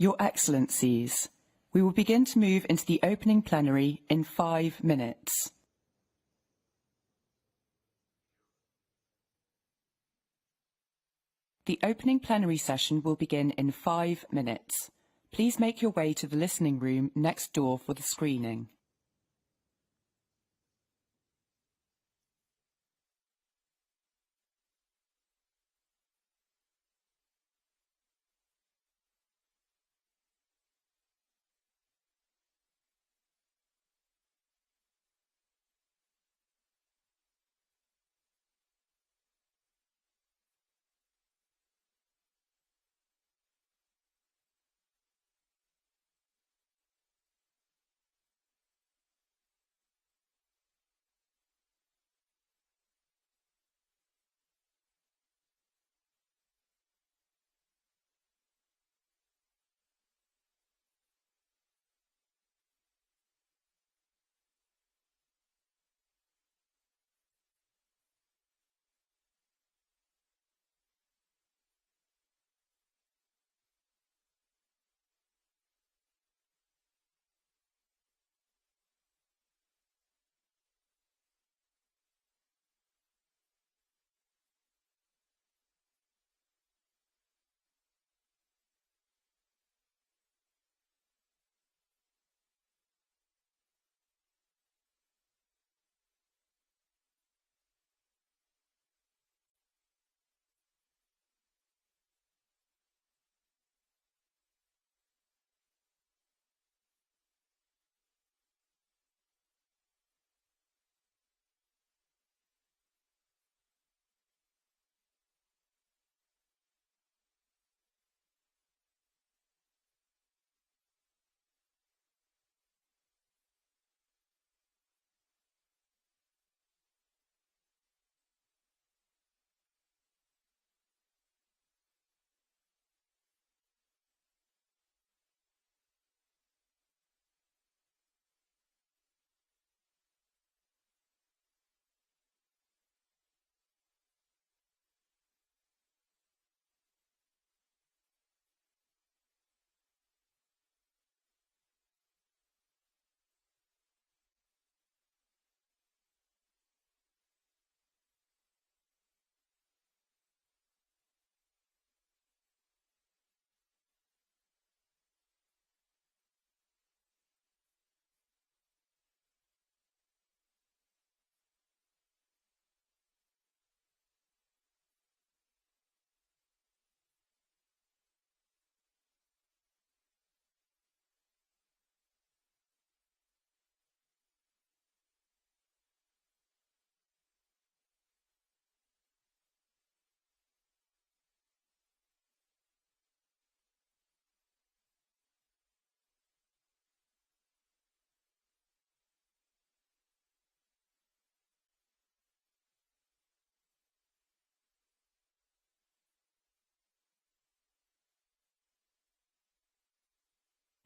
Your Excellencies, we will begin to move into the opening plenary in 5 minutes. The opening plenary session will begin in 5 minutes. Please make your way to the listening room next door for the screening.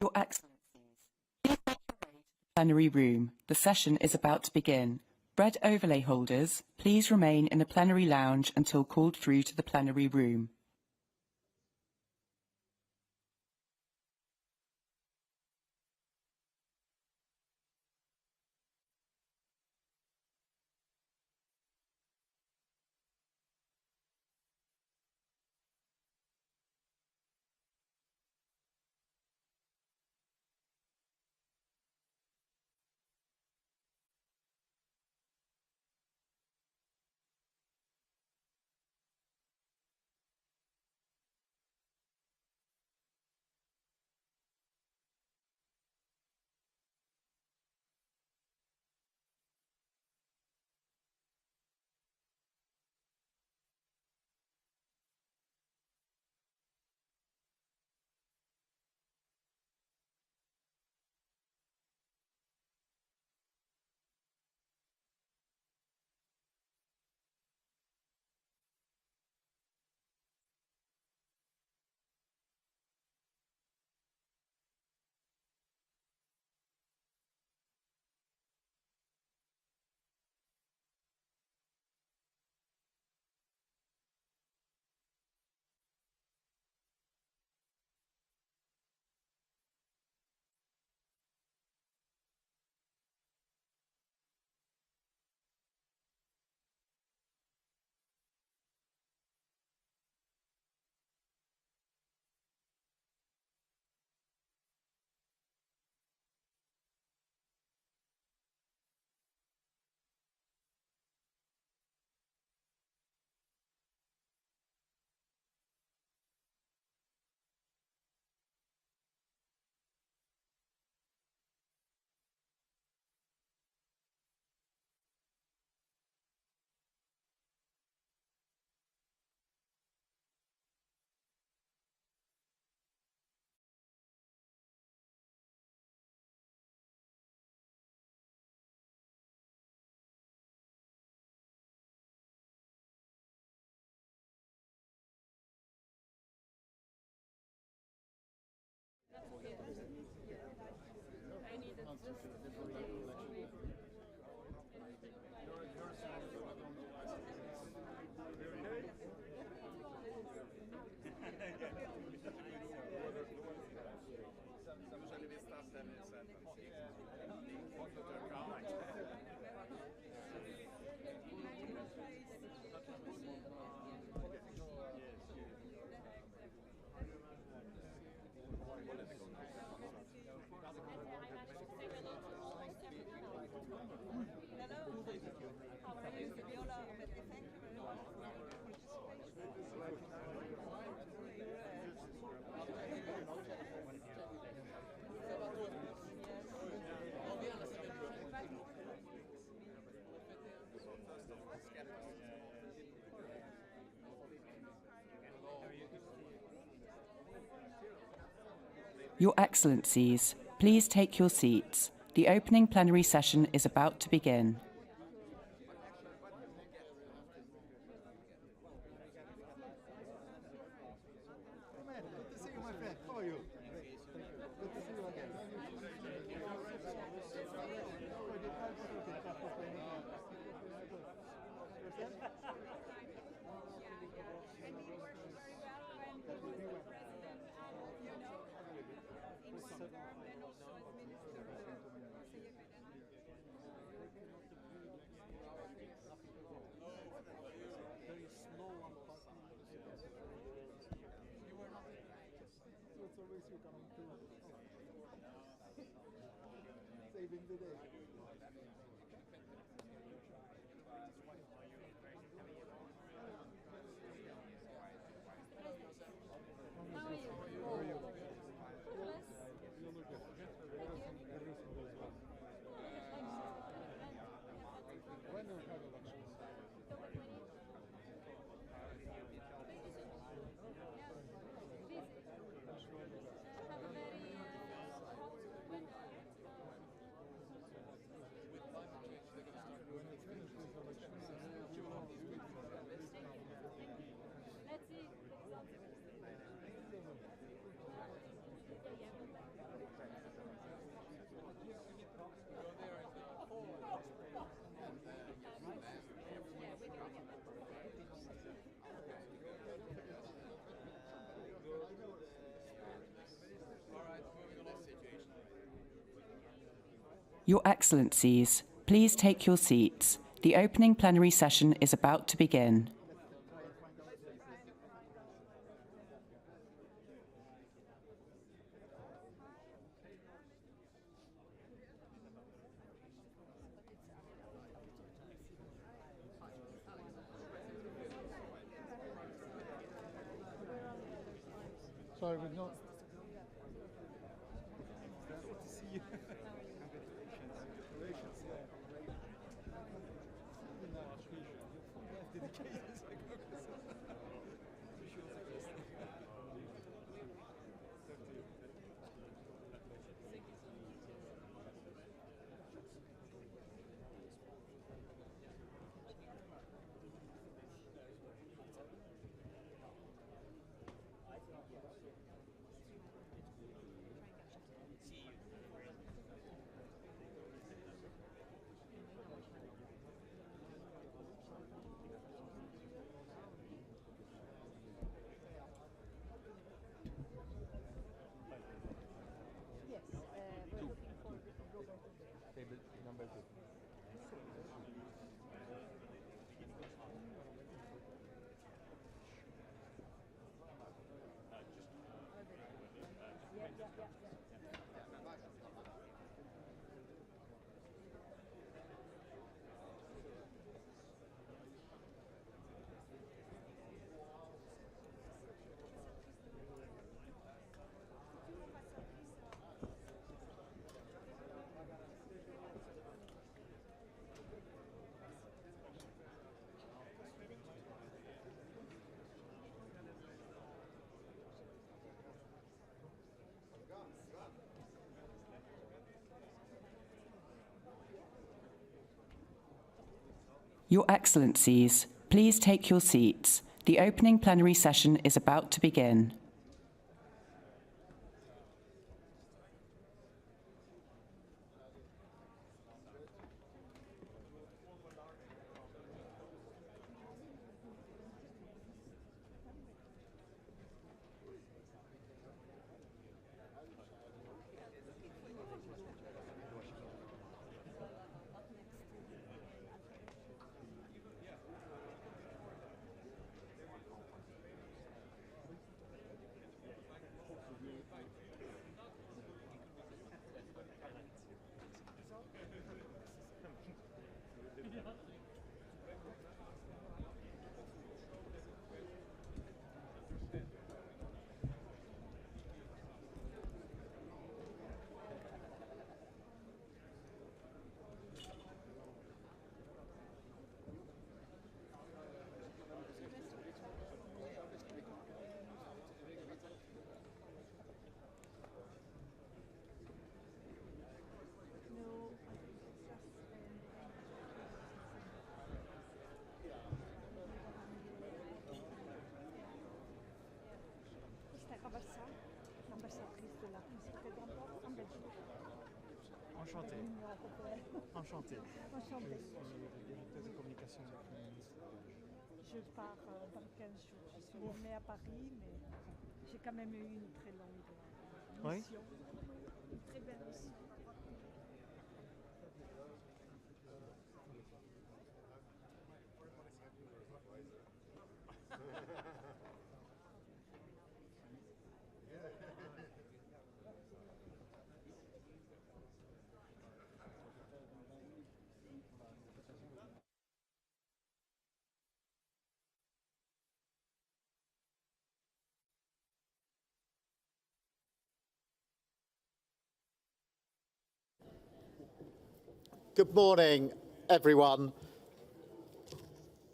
Your Excellencies, please make your way to the plenary room. The session is about to begin. Red overlay holders, please remain in the plenary lounge until called through to the plenary room. Your Excellencies, please take your seats. The opening plenary session is about to begin. Good to see you, my friend. How are you? Good to see you again. It's always you coming to saving the day. Your Excellencies, please take your seats. The opening plenary session is about to begin. Sorry, but not. Good to see you. Congratulations. Your Excellencies, please take your seats. The opening plenary session is about to begin. ambassadrice de la principauté d'Andorre en Belgique. Enchanté. Enchanté. Enchantée. Directeur de communication. Je pars dans 15 jours. Je suis née à Paris, mais j'ai quand même eu une très longue mission. Une très belle mission. Good morning, everyone.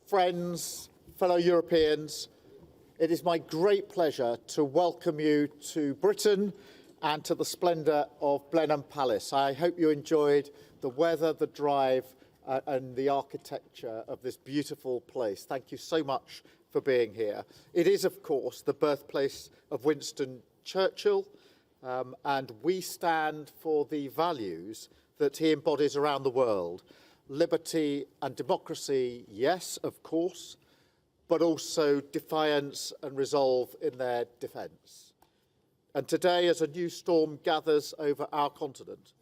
Friends, fellow Europeans, it is my great pleasure to welcome you to Britain and to the splendour of Blenheim Palace. I hope you enjoyed the weather, the drive, and the architecture of this beautiful place. Thank you so much for being here. It is, of course, the birthplace of Winston Churchill, and we stand for the values that he embodies around the world. Liberty and democracy, yes, of course, but also defiance and resolve in their defence. And today, as a new storm gathers over our continent,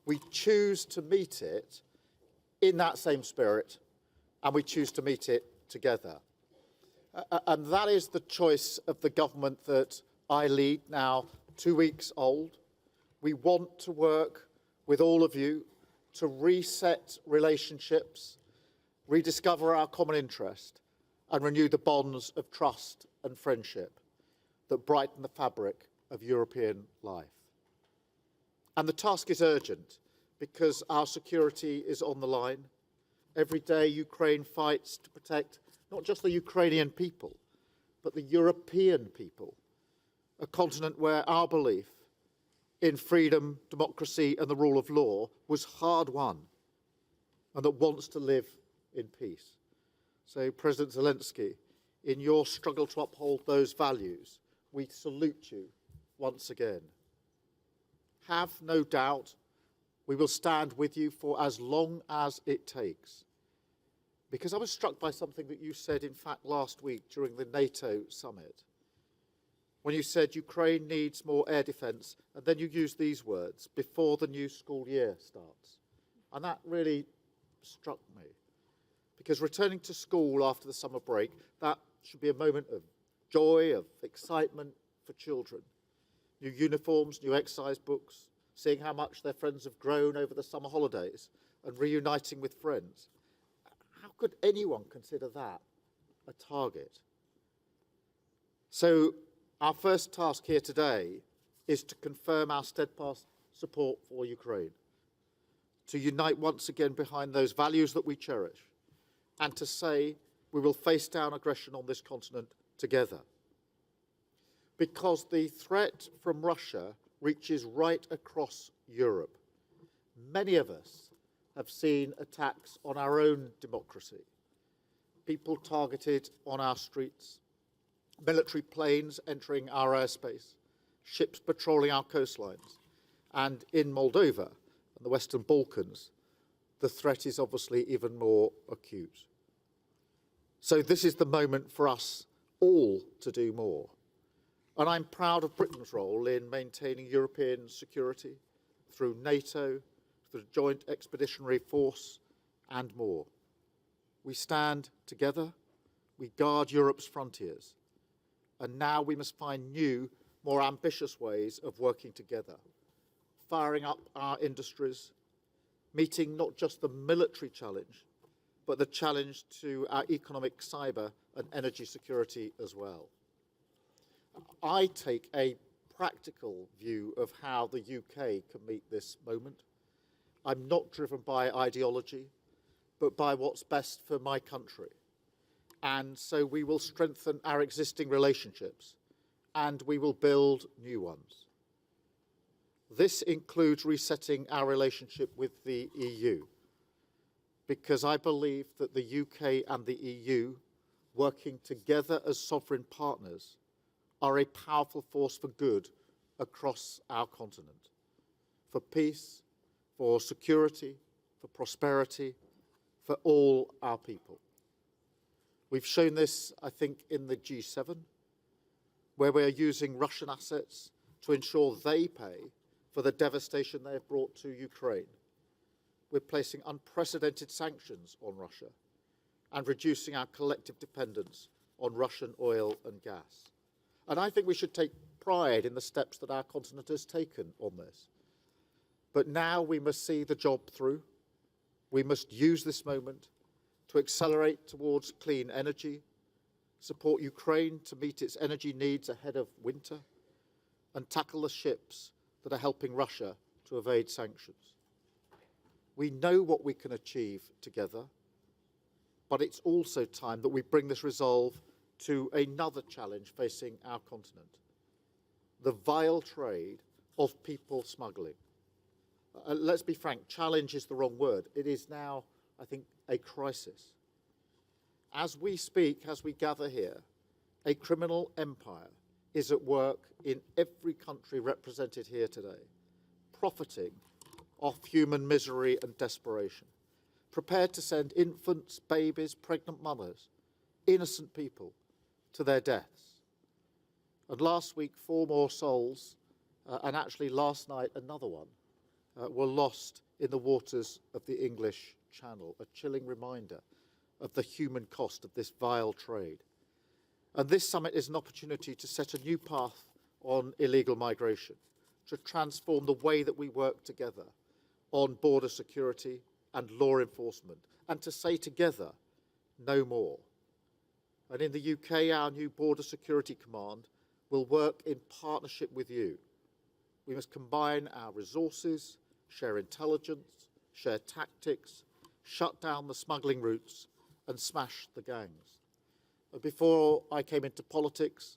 we choose to meet it in that same spirit, and we choose to meet it together. And that is the choice of the government that I lead, now 2 weeks old. We want to work with all of you to reset relationships, rediscover our common interest, and renew the bonds of trust and friendship that brighten the fabric of European life. And the task is urgent because our security is on the line. Every day Ukraine fights to protect not just the Ukrainian people, but the European people, a continent where our belief in freedom, democracy and the rule of law was hard won, and that wants to live in peace. So, President Zelensky, in your struggle to uphold those values, we salute you once again. Have no doubt we will stand with you for as long as it takes. Because I was struck by something that you said, in fact, last week during the NATO summit, when you said Ukraine needs more air defence, and then you used these words, before the new school year starts. And that really struck me. Because returning to school after the summer break, that should be a moment of joy, of excitement for children. New uniforms, new exercise books, seeing how much their friends have grown over the summer holidays, and reuniting with friends. How could anyone consider that a target? So, our first task here today is to confirm our steadfast support for Ukraine, to unite once again behind those values that we cherish, and to say we will face down aggression on this continent together. Because the threat from Russia reaches right across Europe. Many of us have seen attacks on our own democracy, people targeted on our streets, military planes entering our airspace, ships patrolling our coastlines. And in Moldova and the Western Balkans, the threat is obviously even more acute. So this is the moment for us all to do more. And I'm proud of Britain's role in maintaining European security through NATO, through the Joint Expeditionary Force, and more. We stand together, we guard Europe's frontiers, and now we must find new, more ambitious ways of working together, firing up our industries, meeting not just the military challenge, but the challenge to our economic, cyber and energy security as well. I take a practical view of how the UK can meet this moment. I'm not driven by ideology, but by what's best for my country. And so we will strengthen our existing relationships and we will build new ones. This includes resetting our relationship with the EU, because I believe that the UK and the EU, working together as sovereign partners, are a powerful force for good across our continent, for peace, for security, for prosperity, for all our people. We've shown this, I think, in the G7, where we are using Russian assets to ensure they pay for the devastation they have brought to Ukraine. We're placing unprecedented sanctions on Russia and reducing our collective dependence on Russian oil and gas. And I think we should take pride in the steps that our continent has taken on this. But now we must see the job through. We must use this moment to accelerate towards clean energy, support Ukraine to meet its energy needs ahead of winter, and tackle the ships that are helping Russia to evade sanctions. We know what we can achieve together, but it's also time that we bring this resolve to another challenge facing our continent: the vile trade of people smuggling. Let's be frank, challenge is the wrong word. It is now, I think, a crisis. As we speak, as we gather here, a criminal empire is at work in every country represented here today, profiting off human misery and desperation, prepared to send infants, babies, pregnant mothers, innocent people to their deaths. And last week, 4 more souls, and actually last night another one, were lost in the waters of the English Channel, a chilling reminder of the human cost of this vile trade. And this summit is an opportunity to set a new path on illegal migration, to transform the way that we work together on border security and law enforcement, and to say together, no more. And in the UK, our new Border Security Command will work in partnership with you. We must combine our resources, share intelligence, share tactics, shut down the smuggling routes, and smash the gangs. Before I came into politics,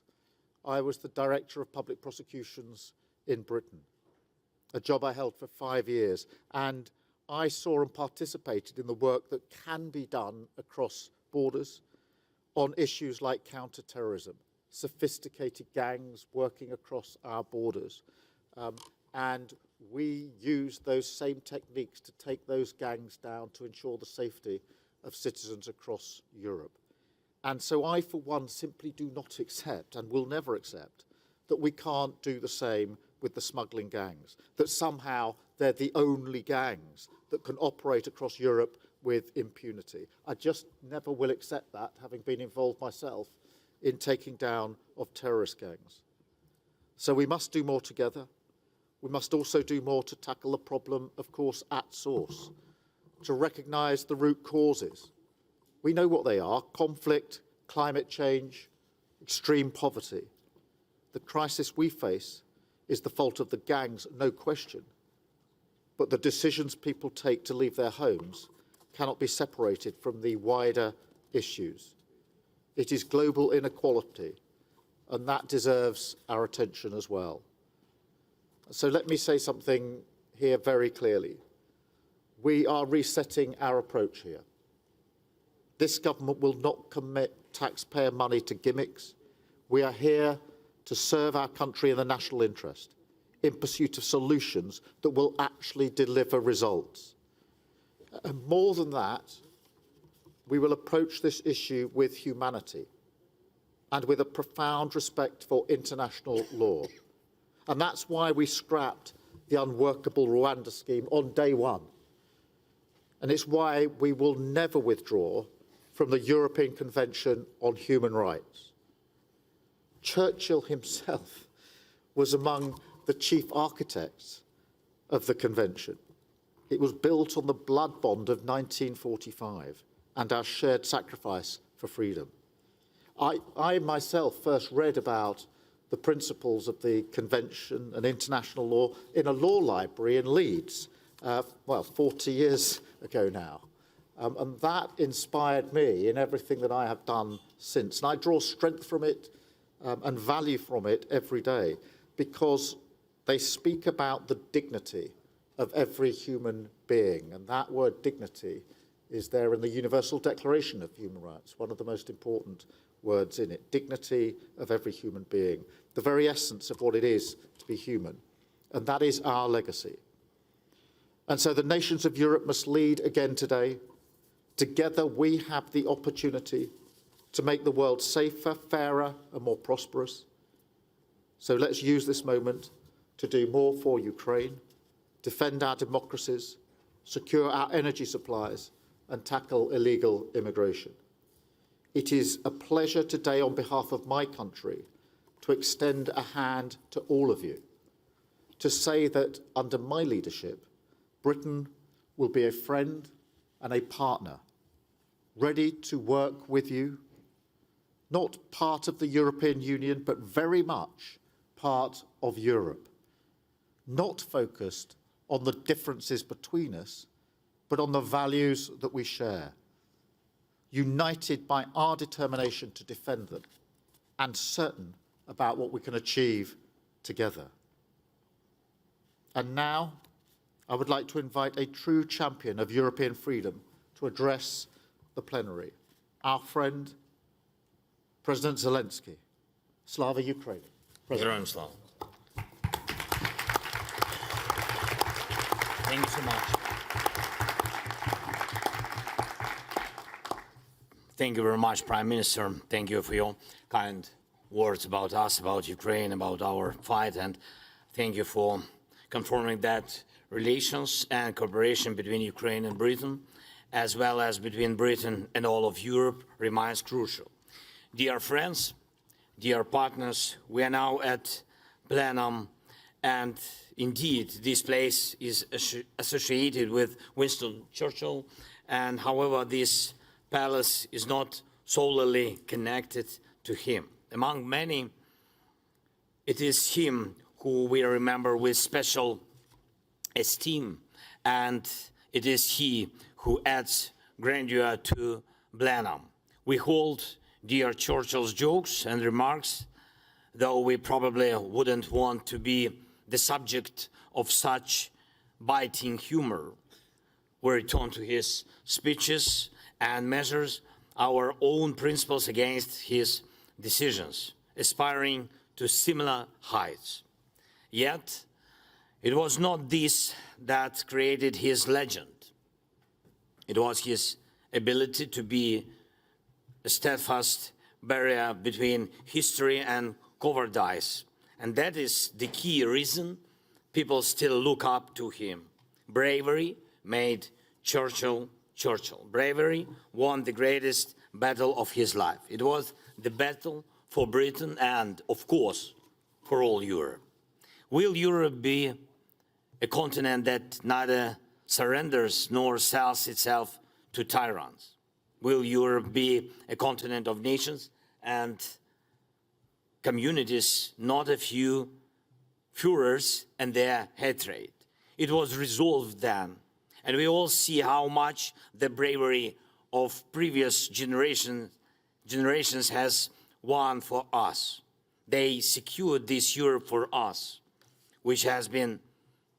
I was the Director of Public Prosecutions in Britain, a job I held for 5 years, and I saw and participated in the work that can be done across borders on issues like counter-terrorism, sophisticated gangs working across our borders. And we use those same techniques to take those gangs down to ensure the safety of citizens across Europe. And so I, for one, simply do not accept and will never accept that we can't do the same with the smuggling gangs, that somehow they're the only gangs that can operate across Europe with impunity. I just never will accept that, having been involved myself in taking down of terrorist gangs. So we must do more together. We must also do more to tackle the problem, of course, at source, to recognise the root causes. We know what they are: conflict, climate change, extreme poverty. The crisis we face is the fault of the gangs, no question. But the decisions people take to leave their homes cannot be separated from the wider issues. It is global inequality, and that deserves our attention as well. So let me say something here very clearly. We are resetting our approach here. This government will not commit taxpayer money to gimmicks. We are here to serve our country in the national interest, in pursuit of solutions that will actually deliver results. And more than that, we will approach this issue with humanity and with a profound respect for international law. And that's why we scrapped the unworkable Rwanda scheme on day one. And it's why we will never withdraw from the European Convention on Human Rights. Churchill himself was among the chief architects of the convention. It was built on the blood bond of 1945 and our shared sacrifice for freedom. I myself first read about the principles of the convention and international law in a law library in Leeds, 40 years ago now. And that inspired me in everything that I have done since. And I draw strength from it and value from it every day, because they speak about the dignity of every human being. And that word dignity is there in the Universal Declaration of Human Rights, one of the most important words in it. Dignity of every human being, the very essence of what it is to be human. And that is our legacy. And so the nations of Europe must lead again today. Together we have the opportunity to make the world safer, fairer and more prosperous. So let's use this moment to do more for Ukraine, defend our democracies, secure our energy supplies and tackle illegal immigration. It is a pleasure today on behalf of my country to extend a hand to all of you, to say that under my leadership, Britain will be a friend and a partner, ready to work with you, not part of the European Union, but very much part of Europe, not focused on the differences between us, but on the values that we share, united by our determination to defend them, and certain about what we can achieve together. And now, I would like to invite a true champion of European freedom to address the plenary, our friend, President Zelensky. Slava Ukraine. Heroes Slava. Thank you so much. Thank you very much, Prime Minister. Thank you for your kind words about us, about Ukraine, about our fight, and thank you for confirming that relations and cooperation between Ukraine and Britain, as well as between Britain and all of Europe, remains crucial. Dear friends, dear partners, we are now at plenum, and indeed this place is associated with Winston Churchill, and however this palace is not solely connected to him. Among many, it is him who we remember with special esteem, and it is he who adds grandeur to plenum. We hold dear Churchill's jokes and remarks, though we probably wouldn't want to be the subject of such biting humor. We return to his speeches and measures our own principles against his decisions, aspiring to similar heights. Yet, it was not this that created his legend. It was his ability to be a steadfast barrier between history and cowardice. And that is the key reason people still look up to him. Bravery made Churchill Churchill. Bravery won the greatest battle of his life. It was the battle for Britain and, of course, for all Europe. Will Europe be a continent that neither surrenders nor sells itself to tyrants? Will Europe be a continent of nations and communities, not a few Führers and their hatred? It was resolved then, and we all see how much the bravery of previous generations has won for us. They secured this Europe for us, which has been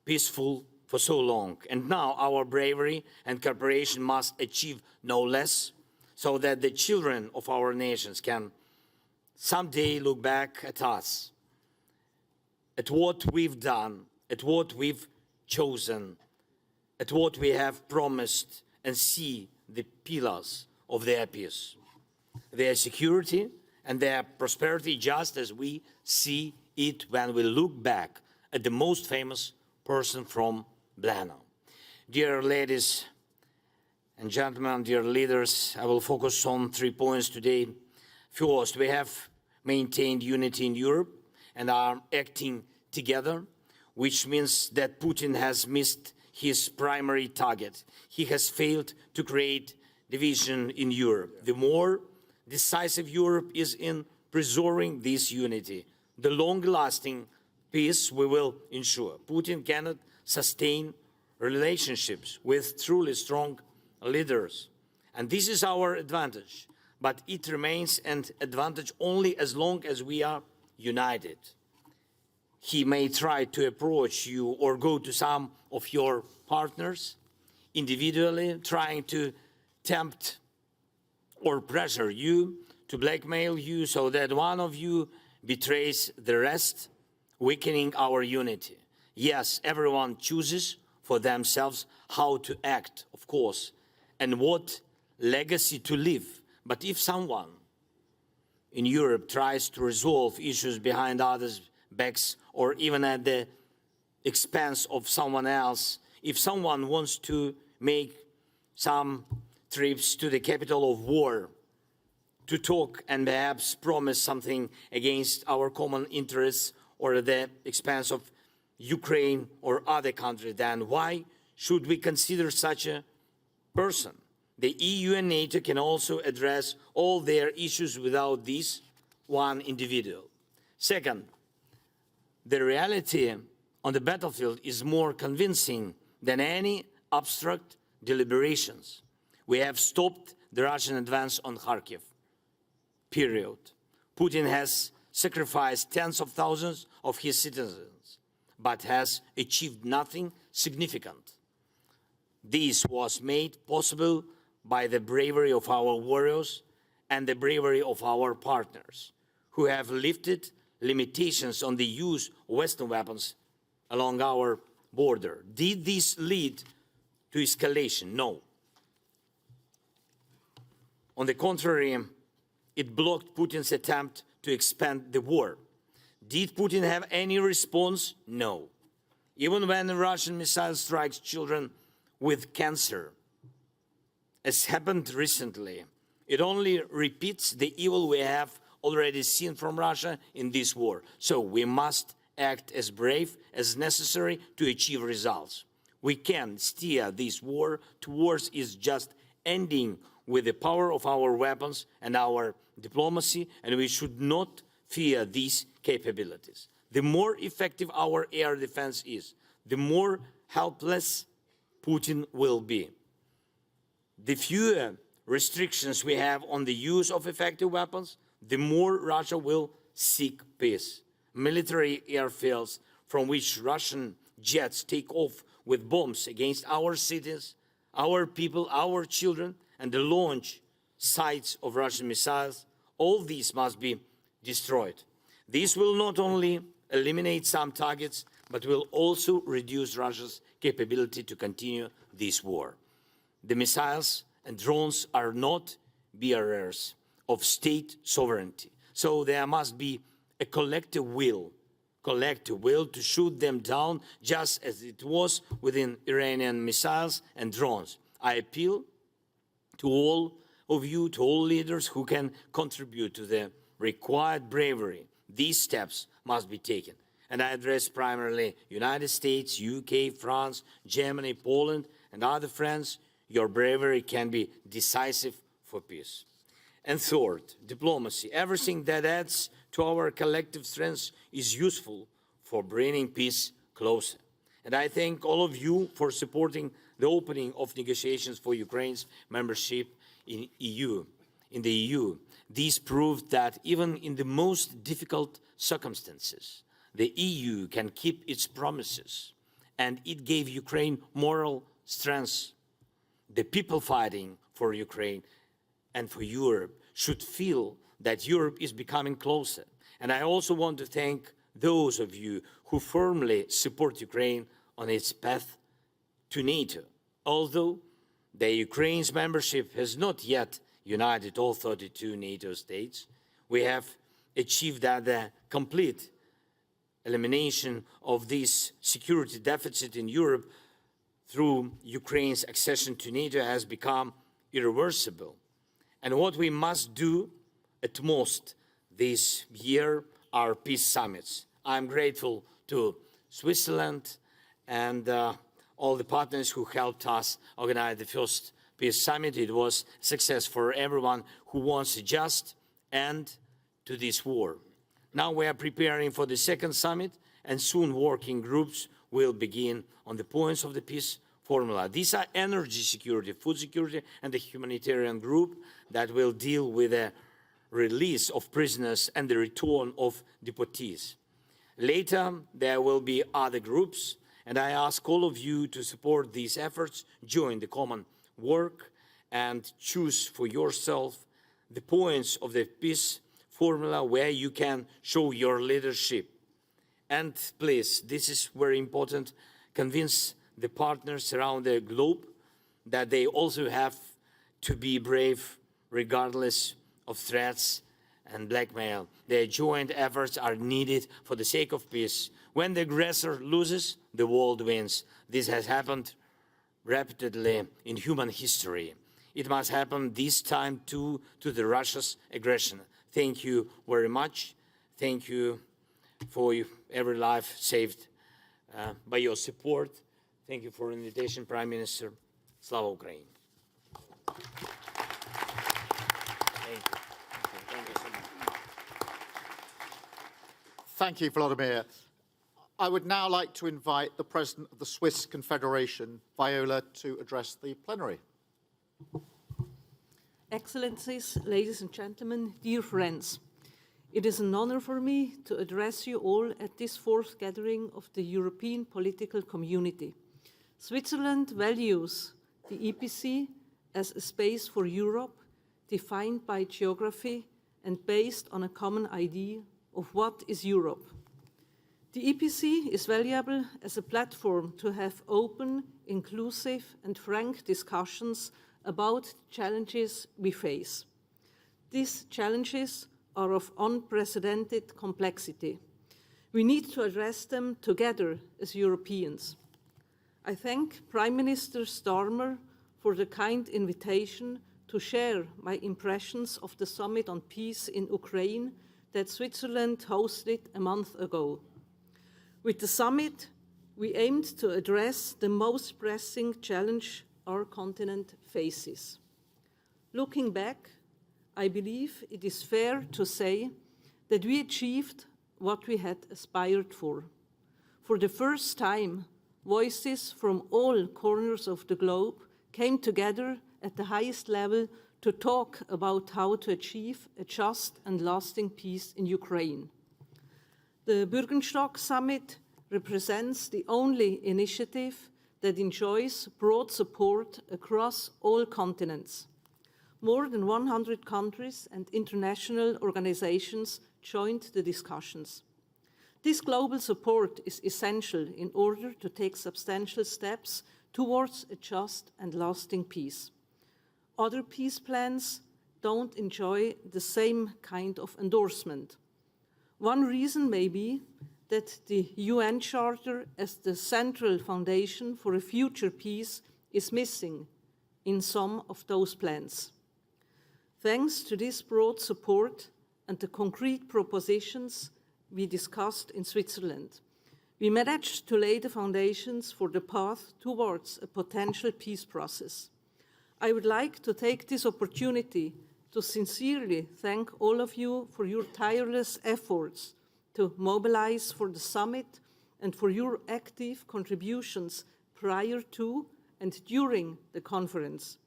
peaceful for so long. And now our bravery and cooperation must achieve no less, so that the children of our nations can someday look back at us, at what we've done, at what we've chosen, at what we have promised, and see the pillars of their peace, their security and their prosperity, just as we see it when we look back at the most famous person from Blenheim. Dear ladies and gentlemen, dear leaders, I will focus on 3 points today. First, we have maintained unity in Europe and are acting together, which means that Putin has missed his primary target. He has failed to create division in Europe. The more decisive Europe is in preserving this unity, the long-lasting peace we will ensure. Putin cannot sustain relationships with truly strong leaders, and this is our advantage, but it remains an advantage only as long as we are united. He may try to approach you or go to some of your partners individually, trying to tempt or pressure you, to blackmail you so that one of you betrays the rest, weakening our unity. Yes, everyone chooses for themselves how to act, of course, and what legacy to leave. But if someone in Europe tries to resolve issues behind others' backs or even at the expense of someone else, if someone wants to make some trips to the capital of war to talk and perhaps promise something against our common interests or at the expense of Ukraine or other countries, then why should we consider such a person? The EU and NATO can also address all their issues without this one individual. Second, the reality on the battlefield is more convincing than any abstract deliberations. We have stopped the Russian advance on Kharkiv, period. Putin has sacrificed tens of thousands of his citizens, but has achieved nothing significant. This was made possible by the bravery of our warriors and the bravery of our partners, who have lifted limitations on the use of Western weapons along our border. Did this lead to escalation? No. On the contrary, it blocked Putin's attempt to expand the war. Did Putin have any response? No. Even when the Russian missile strikes children with cancer, as happened recently, it only repeats the evil we have already seen from Russia in this war. So we must act as brave as necessary to achieve results. We can steer this war towards its just ending with the power of our weapons and our diplomacy, and we should not fear these capabilities. The more effective our air defense is, the more helpless Putin will be. The fewer restrictions we have on the use of effective weapons, the more Russia will seek peace. Military airfields from which Russian jets take off with bombs against our cities, our people, our children, and the launch sites of Russian missiles, all these must be destroyed. This will not only eliminate some targets, but will also reduce Russia's capability to continue this war. The missiles and drones are not bearers of state sovereignty, so there must be a collective will to shoot them down, just as it was within Iranian missiles and drones. I appeal to all of you, to all leaders who can contribute to the required bravery. These steps must be taken. And I address primarily United States, UK, France, Germany, Poland, and other friends. Your bravery can be decisive for peace. And third, diplomacy. Everything that adds to our collective strength is useful for bringing peace closer. And I thank all of you for supporting the opening of negotiations for Ukraine's membership in the EU. These proved that even in the most difficult circumstances, the EU can keep its promises, and it gave Ukraine moral strength. The people fighting for Ukraine and for Europe should feel that Europe is becoming closer. And I also want to thank those of you who firmly support Ukraine on its path to NATO. Although the Ukraine's membership has not yet united all 32 NATO states, we have achieved that the complete elimination of this security deficit in Europe through Ukraine's accession to NATO has become irreversible. And what we must do at most this year are peace summits. I'm grateful to Switzerland and all the partners who helped us organize the first peace summit. It was a success for everyone who wants a just end to this war. Now we are preparing for the second summit, and soon working groups will begin on the points of the peace formula. These are energy security, food security, and the humanitarian group that will deal with the release of prisoners and the return of deportees. Later, there will be other groups, and I ask all of you to support these efforts, join the common work, and choose for yourself the points of the peace formula where you can show your leadership And please, this is very important, convince the partners around the globe that they also have to be brave regardless of threats and blackmail. Their joint efforts are needed for the sake of peace. When the aggressor loses, the world wins. This has happened repeatedly in human history. It must happen this time too to the Russia's aggression. Thank you very much. Thank you for every life saved by your support. Thank you for the invitation, Prime Minister. Slava Ukraini. Thank you, Vladimir. I would now like to invite the President of the Swiss Confederation, Viola, to address the plenary. Excellencies, ladies and gentlemen, dear friends, it is an honor for me to address you all at this fourth gathering of the European political community. Switzerland values the EPC as a space for Europe defined by geography and based on a common idea of what is Europe. The EPC is valuable as a platform to have open, inclusive and frank discussions about the challenges we face. These challenges are of unprecedented complexity. We need to address them together as Europeans. I thank Prime Minister Starmer for the kind invitation to share my impressions of the Summit on Peace in Ukraine that Switzerland hosted a month ago. With the summit, we aimed to address the most pressing challenge our continent faces. Looking back, I believe it is fair to say that we achieved what we had aspired for. For the first time, voices from all corners of the globe came together at the highest level to talk about how to achieve a just and lasting peace in Ukraine. The Bürgenstock Summit represents the only initiative that enjoys broad support across all continents. More than 100 countries and international organizations joined the discussions. This global support is essential in order to take substantial steps towards a just and lasting peace. Other peace plans don't enjoy the same kind of endorsement. One reason may be that the UN Charter as the central foundation for a future peace is missing in some of those plans. Thanks to this broad support and the concrete propositions we discussed in Switzerland, we managed to lay the foundations for the path towards a potential peace process. I would like to take this opportunity to sincerely thank all of you for your tireless efforts to mobilize for the summit and for your active contributions prior to and during the conference.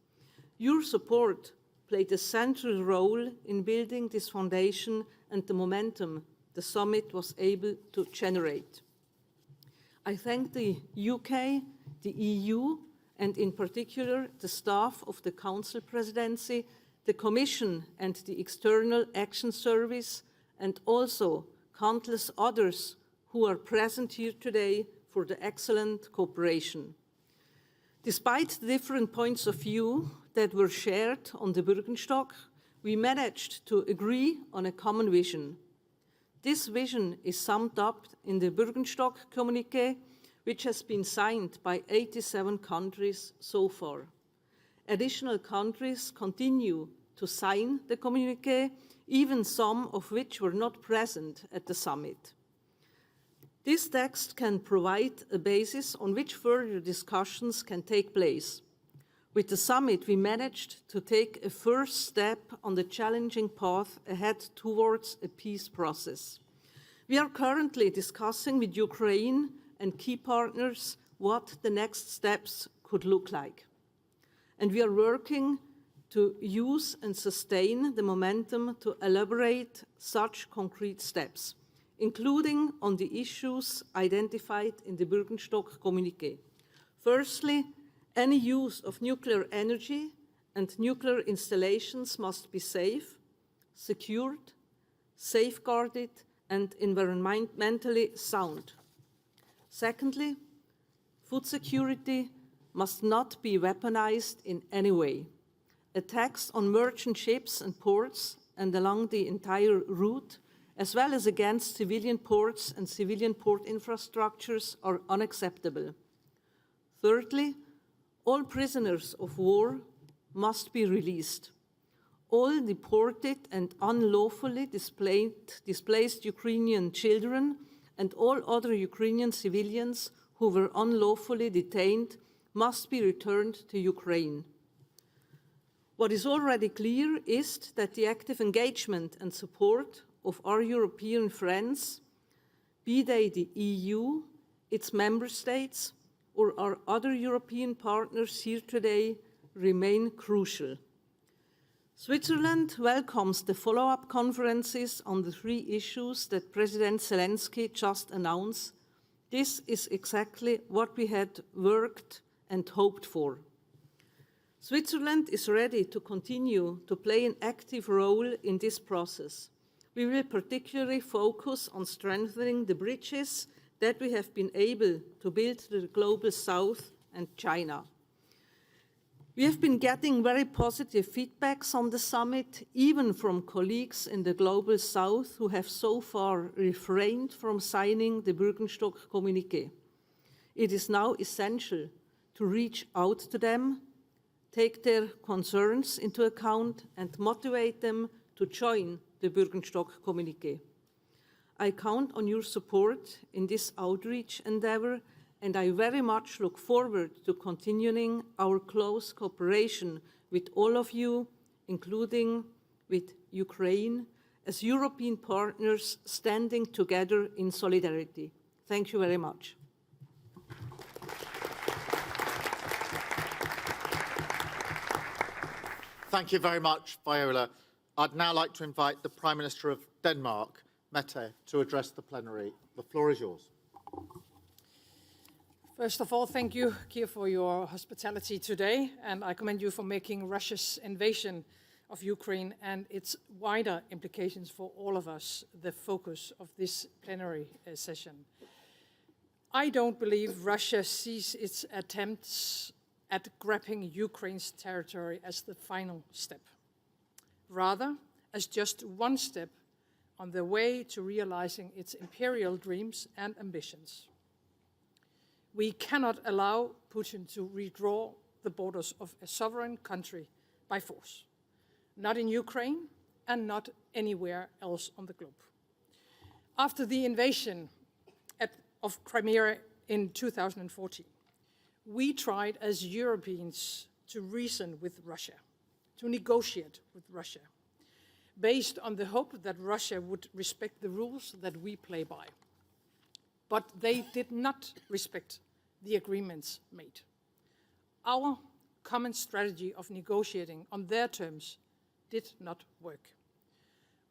Your support played a central role in building this foundation and the momentum the summit was able to generate. I thank the UK, the EU, and in particular the staff of the Council Presidency, the Commission and the External Action Service, and also countless others who are present here today for the excellent cooperation. Despite the different points of view that were shared on the Bürgenstock, we managed to agree on a common vision. This vision is summed up in the Bürgenstock communiqué, which has been signed by 87 countries so far. Additional countries continue to sign the communiqué, even some of which were not present at the summit. This text can provide a basis on which further discussions can take place. With the summit, we managed to take a first step on the challenging path ahead towards a peace process. We are currently discussing with Ukraine and key partners what the next steps could look like. And we are working to use and sustain the momentum to elaborate such concrete steps, including on the issues identified in the Bürgenstock communiqué. Firstly, any use of nuclear energy and nuclear installations must be safe, secured, safeguarded, and environmentally sound. Secondly, food security must not be weaponized in any way. Attacks on merchant ships and ports and along the entire route, as well as against civilian ports and civilian port infrastructures, are unacceptable. Thirdly, all prisoners of war must be released. All deported and unlawfully displaced Ukrainian children and all other Ukrainian civilians who were unlawfully detained must be returned to Ukraine. What is already clear is that the active engagement and support of our European friends, be they the EU, its member states, or our other European partners here today, remain crucial. Switzerland welcomes the follow-up conferences on the 3 issues that President Zelensky just announced. This is exactly what we had worked and hoped for. Switzerland is ready to continue to play an active role in this process. We will particularly focus on strengthening the bridges that we have been able to build to the Global South and China. We have been getting very positive feedbacks on the summit, even from colleagues in the Global South who have so far refrained from signing the Bürgenstock communiqué. It is now essential to reach out to them, take their concerns into account, and motivate them to join the Bürgenstock communiqué. I count on your support in this outreach endeavor, and I very much look forward to continuing our close cooperation with all of you, including with Ukraine, as European partners standing together in solidarity. Thank you very much. Thank you very much, Viola. I'd now like to invite the Prime Minister of Denmark, Mette, to address the plenary. The floor is yours. First of all, thank you, Keir, for your hospitality today, and I commend you for making Russia's invasion of Ukraine and its wider implications for all of us the focus of this plenary session. I don't believe Russia sees its attempts at grabbing Ukraine's territory as the final step, rather as just one step on the way to realizing its imperial dreams and ambitions. We cannot allow Putin to redraw the borders of a sovereign country by force, not in Ukraine and not anywhere else on the globe. After the invasion of Crimea in 2014, we tried as Europeans to reason with Russia, to negotiate with Russia, based on the hope that Russia would respect the rules that we play by. But they did not respect the agreements made. Our common strategy of negotiating on their terms did not work.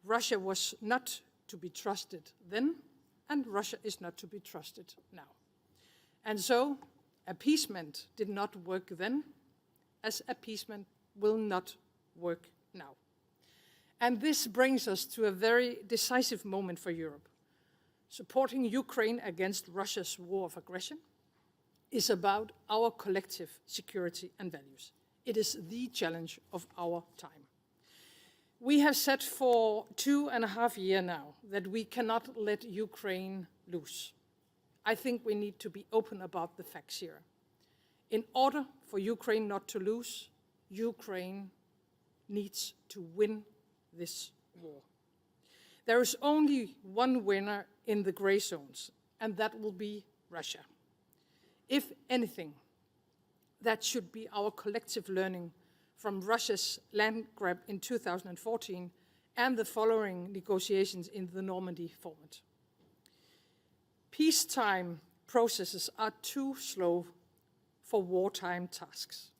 Russia was not to be trusted then, and Russia is not to be trusted now. And so, appeasement did not work then, as appeasement will not work now. And this brings us to a very decisive moment for Europe. Supporting Ukraine against Russia's war of aggression is about our collective security and values. It is the challenge of our time. We have said for 2.5 years now that we cannot let Ukraine lose. I think we need to be open about the facts here. In order for Ukraine not to lose, Ukraine needs to win this war. There is only one winner in the gray zones, and that will be Russia. If anything, that should be our collective learning from Russia's land grab in 2014 and the following negotiations in the Normandy format. Peacetime processes are too slow for wartime tasks,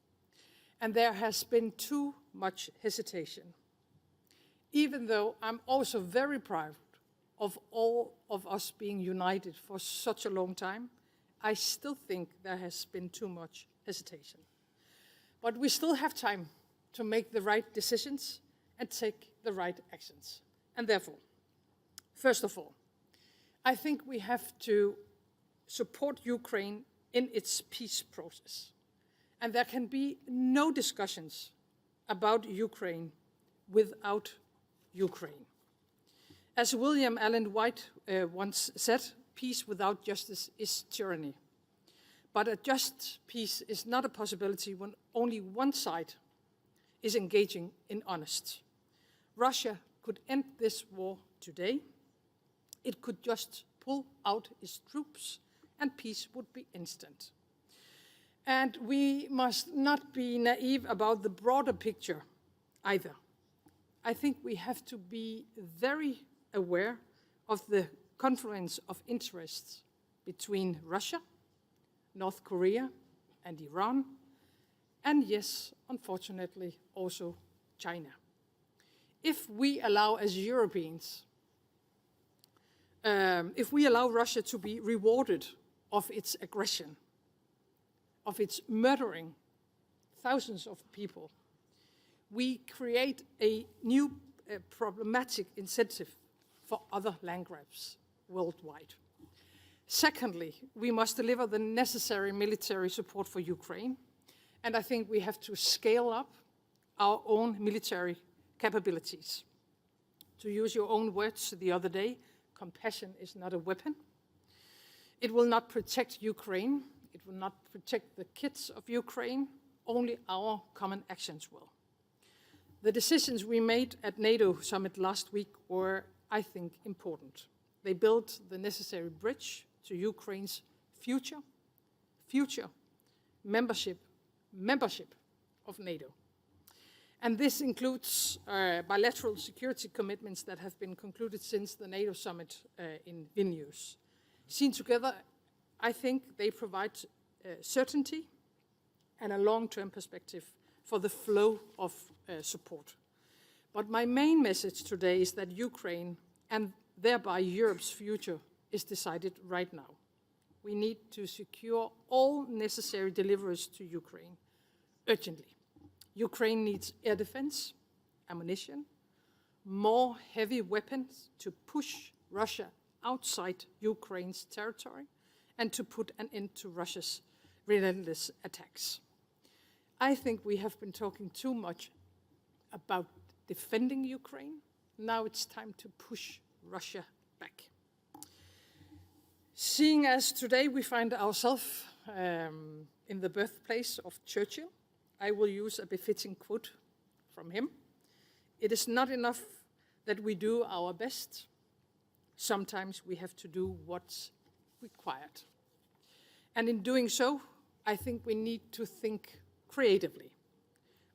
and there has been too much hesitation. Even though I'm also very proud of all of us being united for such a long time, I still think there has been too much hesitation. But we still have time to make the right decisions and take the right actions. And therefore, first of all, I think we have to support Ukraine in its peace process. And there can be no discussions about Ukraine without Ukraine. As William Allen White once said, peace without justice is tyranny. But a just peace is not a possibility when only one side is engaging in honest. Russia could end this war today. It could just pull out its troops and peace would be instant. And we must not be naive about the broader picture either. I think we have to be very aware of the confluence of interests between Russia, North Korea, and Iran, and yes, unfortunately, also China. If we allow, as Europeans, if we allow Russia to be rewarded of its aggression, of its murdering thousands of people, we create a new problematic incentive for other land grabs worldwide. Secondly, we must deliver the necessary military support for Ukraine, and I think we have to scale up our own military capabilities. To use your own words the other day, compassion is not a weapon. It will not protect Ukraine. It will not protect the kids of Ukraine. Only our common actions will. The decisions we made at NATO summit last week were, I think, important. They built the necessary bridge to Ukraine's future membership of NATO. And this includes bilateral security commitments that have been concluded since the NATO summit in Vilnius. Seen together, I think they provide certainty and a long-term perspective for the flow of support. But my main message today is that Ukraine, and thereby Europe's future, is decided right now. We need to secure all necessary deliveries to Ukraine urgently. Ukraine needs air defense, ammunition, more heavy weapons to push Russia outside Ukraine's territory and to put an end to Russia's relentless attacks. I think we have been talking too much about defending Ukraine. Now it's time to push Russia back. Seeing as today we find ourselves in the birthplace of Churchill, I will use a befitting quote from him. It is not enough that we do our best. Sometimes we have to do what's required. And in doing so, I think we need to think creatively.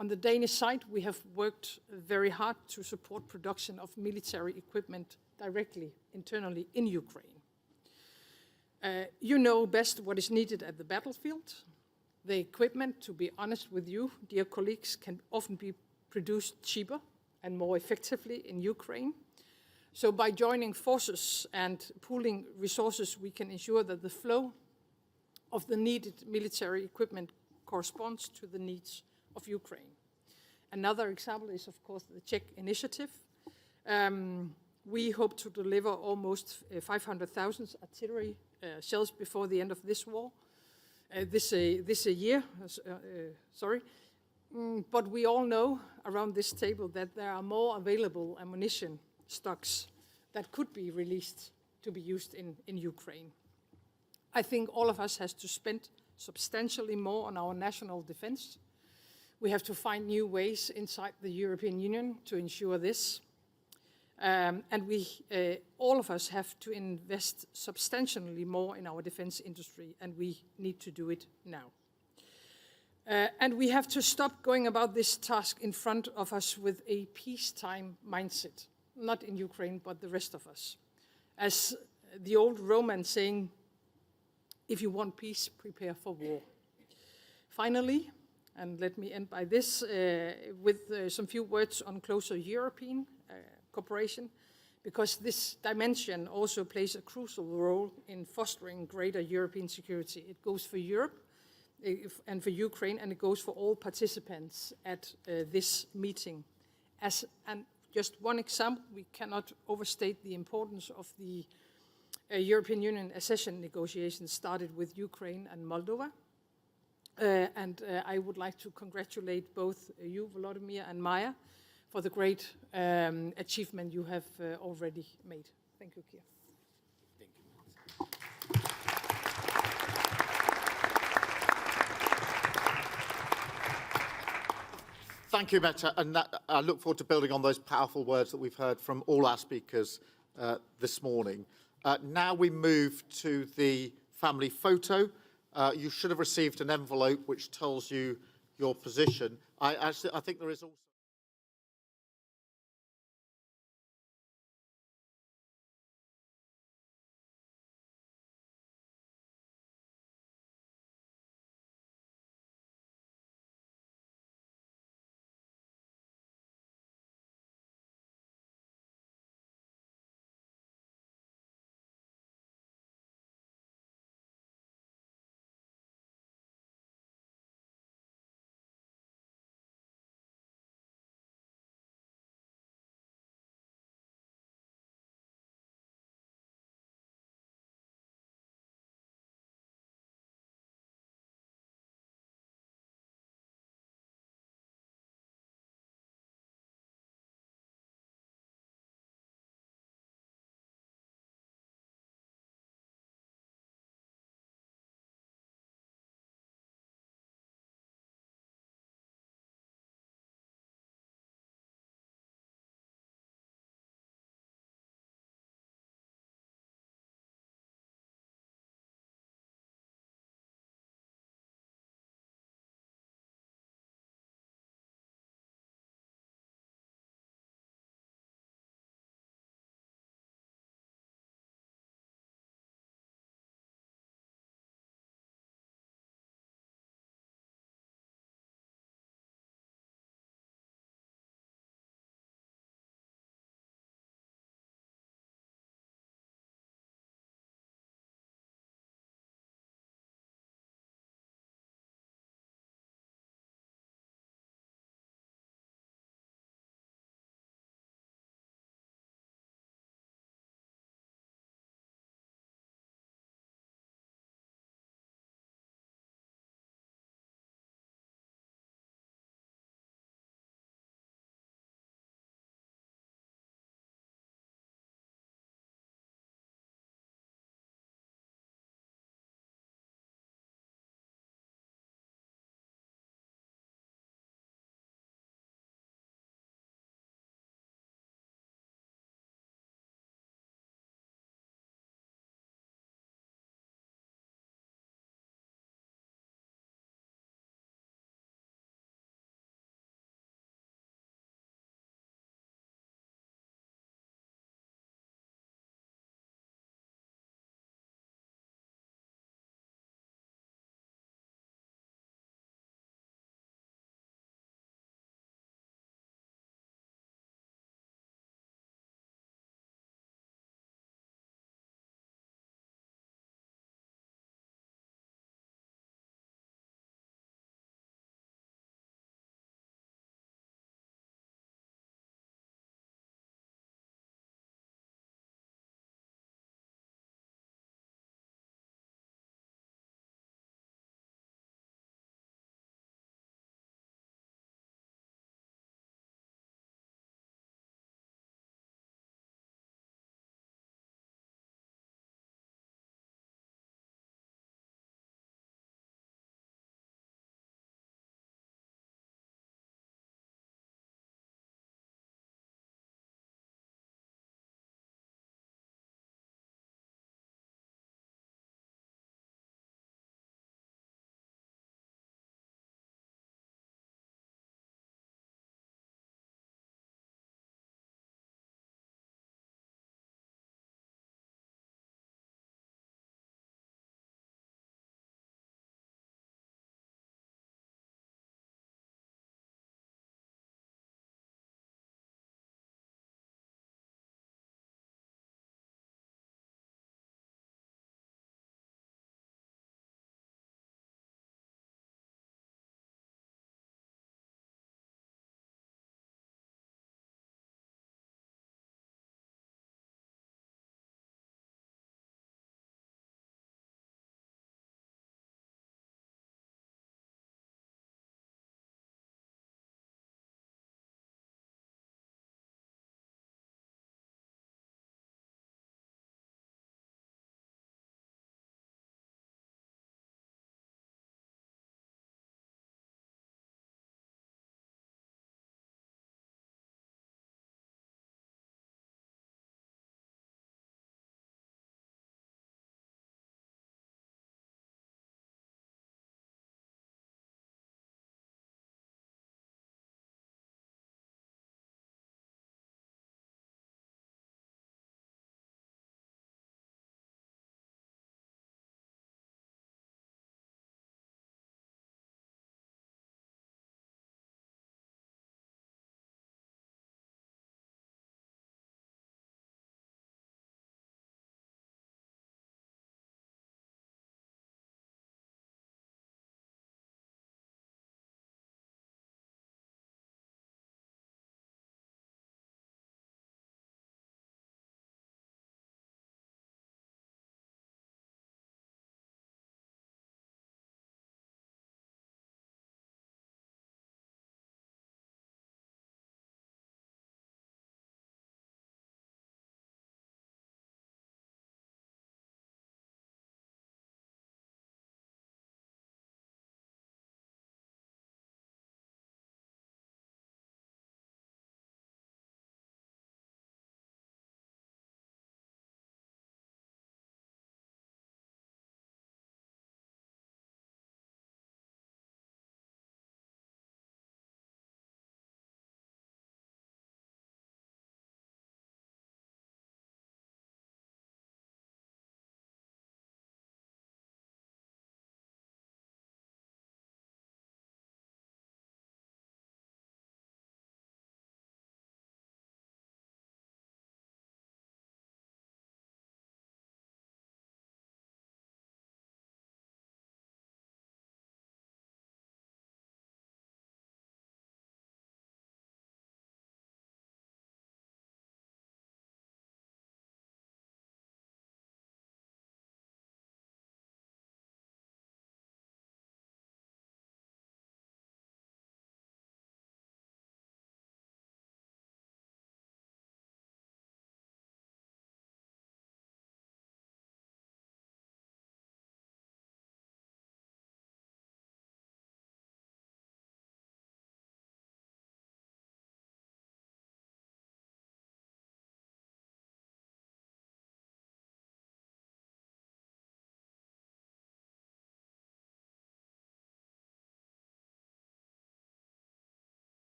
On the Danish side, we have worked very hard to support production of military equipment directly, internally in Ukraine. You know best what is needed at the battlefield. The equipment, to be honest with you, dear colleagues, can often be produced cheaper and more effectively in Ukraine. So by joining forces and pooling resources, we can ensure that the flow of the needed military equipment corresponds to the needs of Ukraine. Another example is, of course, the Czech initiative. We hope to deliver almost 500,000 artillery shells before the end of this war. This year, but we all know around this table that there are more available ammunition stocks that could be released to be used in Ukraine. I think all of us has to spend substantially more on our national defense. We have to find new ways inside the European Union to ensure this. And all of us have to invest substantially more in our defense industry, and we need to do it now. And we have to stop going about this task in front of us with a peacetime mindset, not in Ukraine, but the rest of us. As the old Roman saying, if you want peace, prepare for war. Finally, and let me end by this, with some few words on closer European cooperation, because this dimension also plays a crucial role in fostering greater European security. It goes for Europe and for Ukraine, and it goes for all participants at this meeting. Just one example, we cannot overstate the importance of the European Union accession negotiations started with Ukraine and Moldova. I would like to congratulate both you, Volodymyr, and Maya, for the great achievement you have already made. Thank you, Keir. Thank you, Mette, and I look forward to building on those powerful words that we've heard from all our speakers this morning. Now we move to the family photo. You should have received an envelope which tells you your position. I think there is also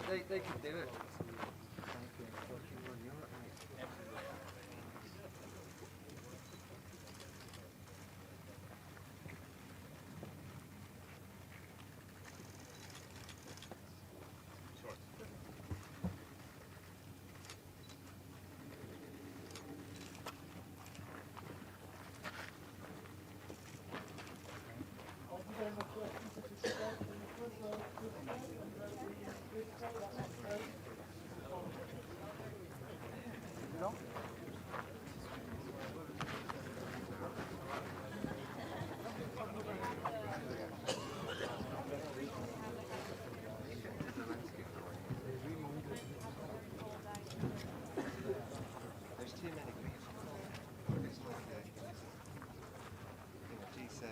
They can do it. There's too many people. It's like G7.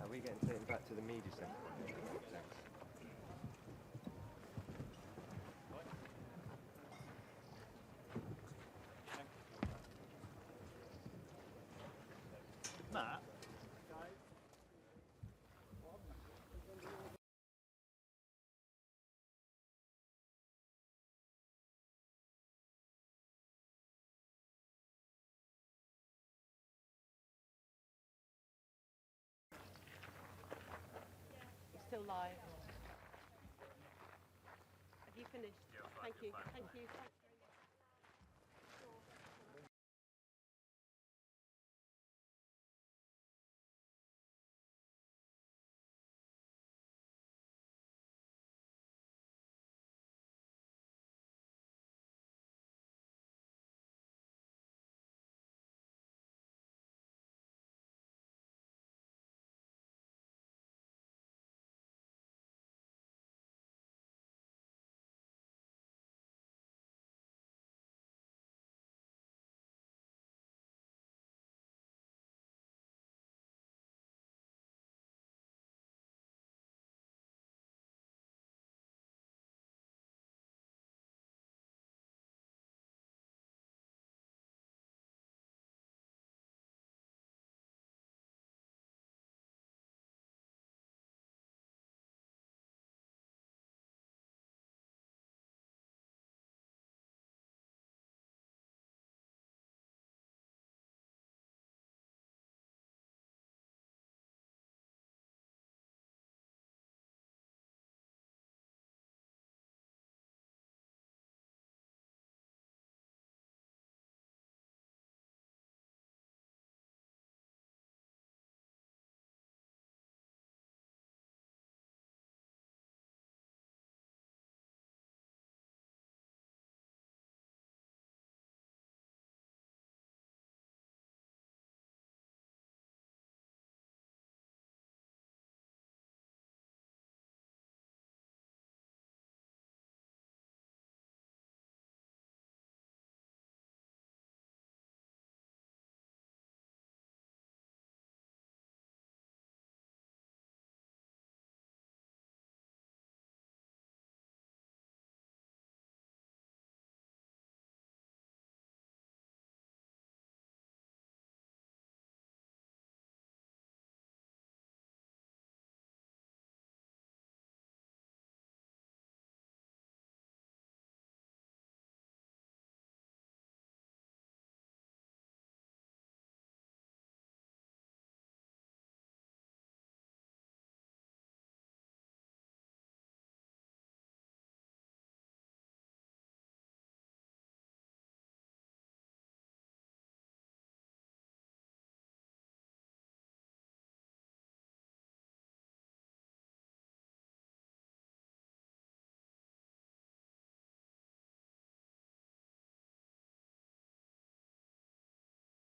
Are we getting taken back to the media centre? Thanks. Matt? Still live. Have you finished? Thank you. Thank you.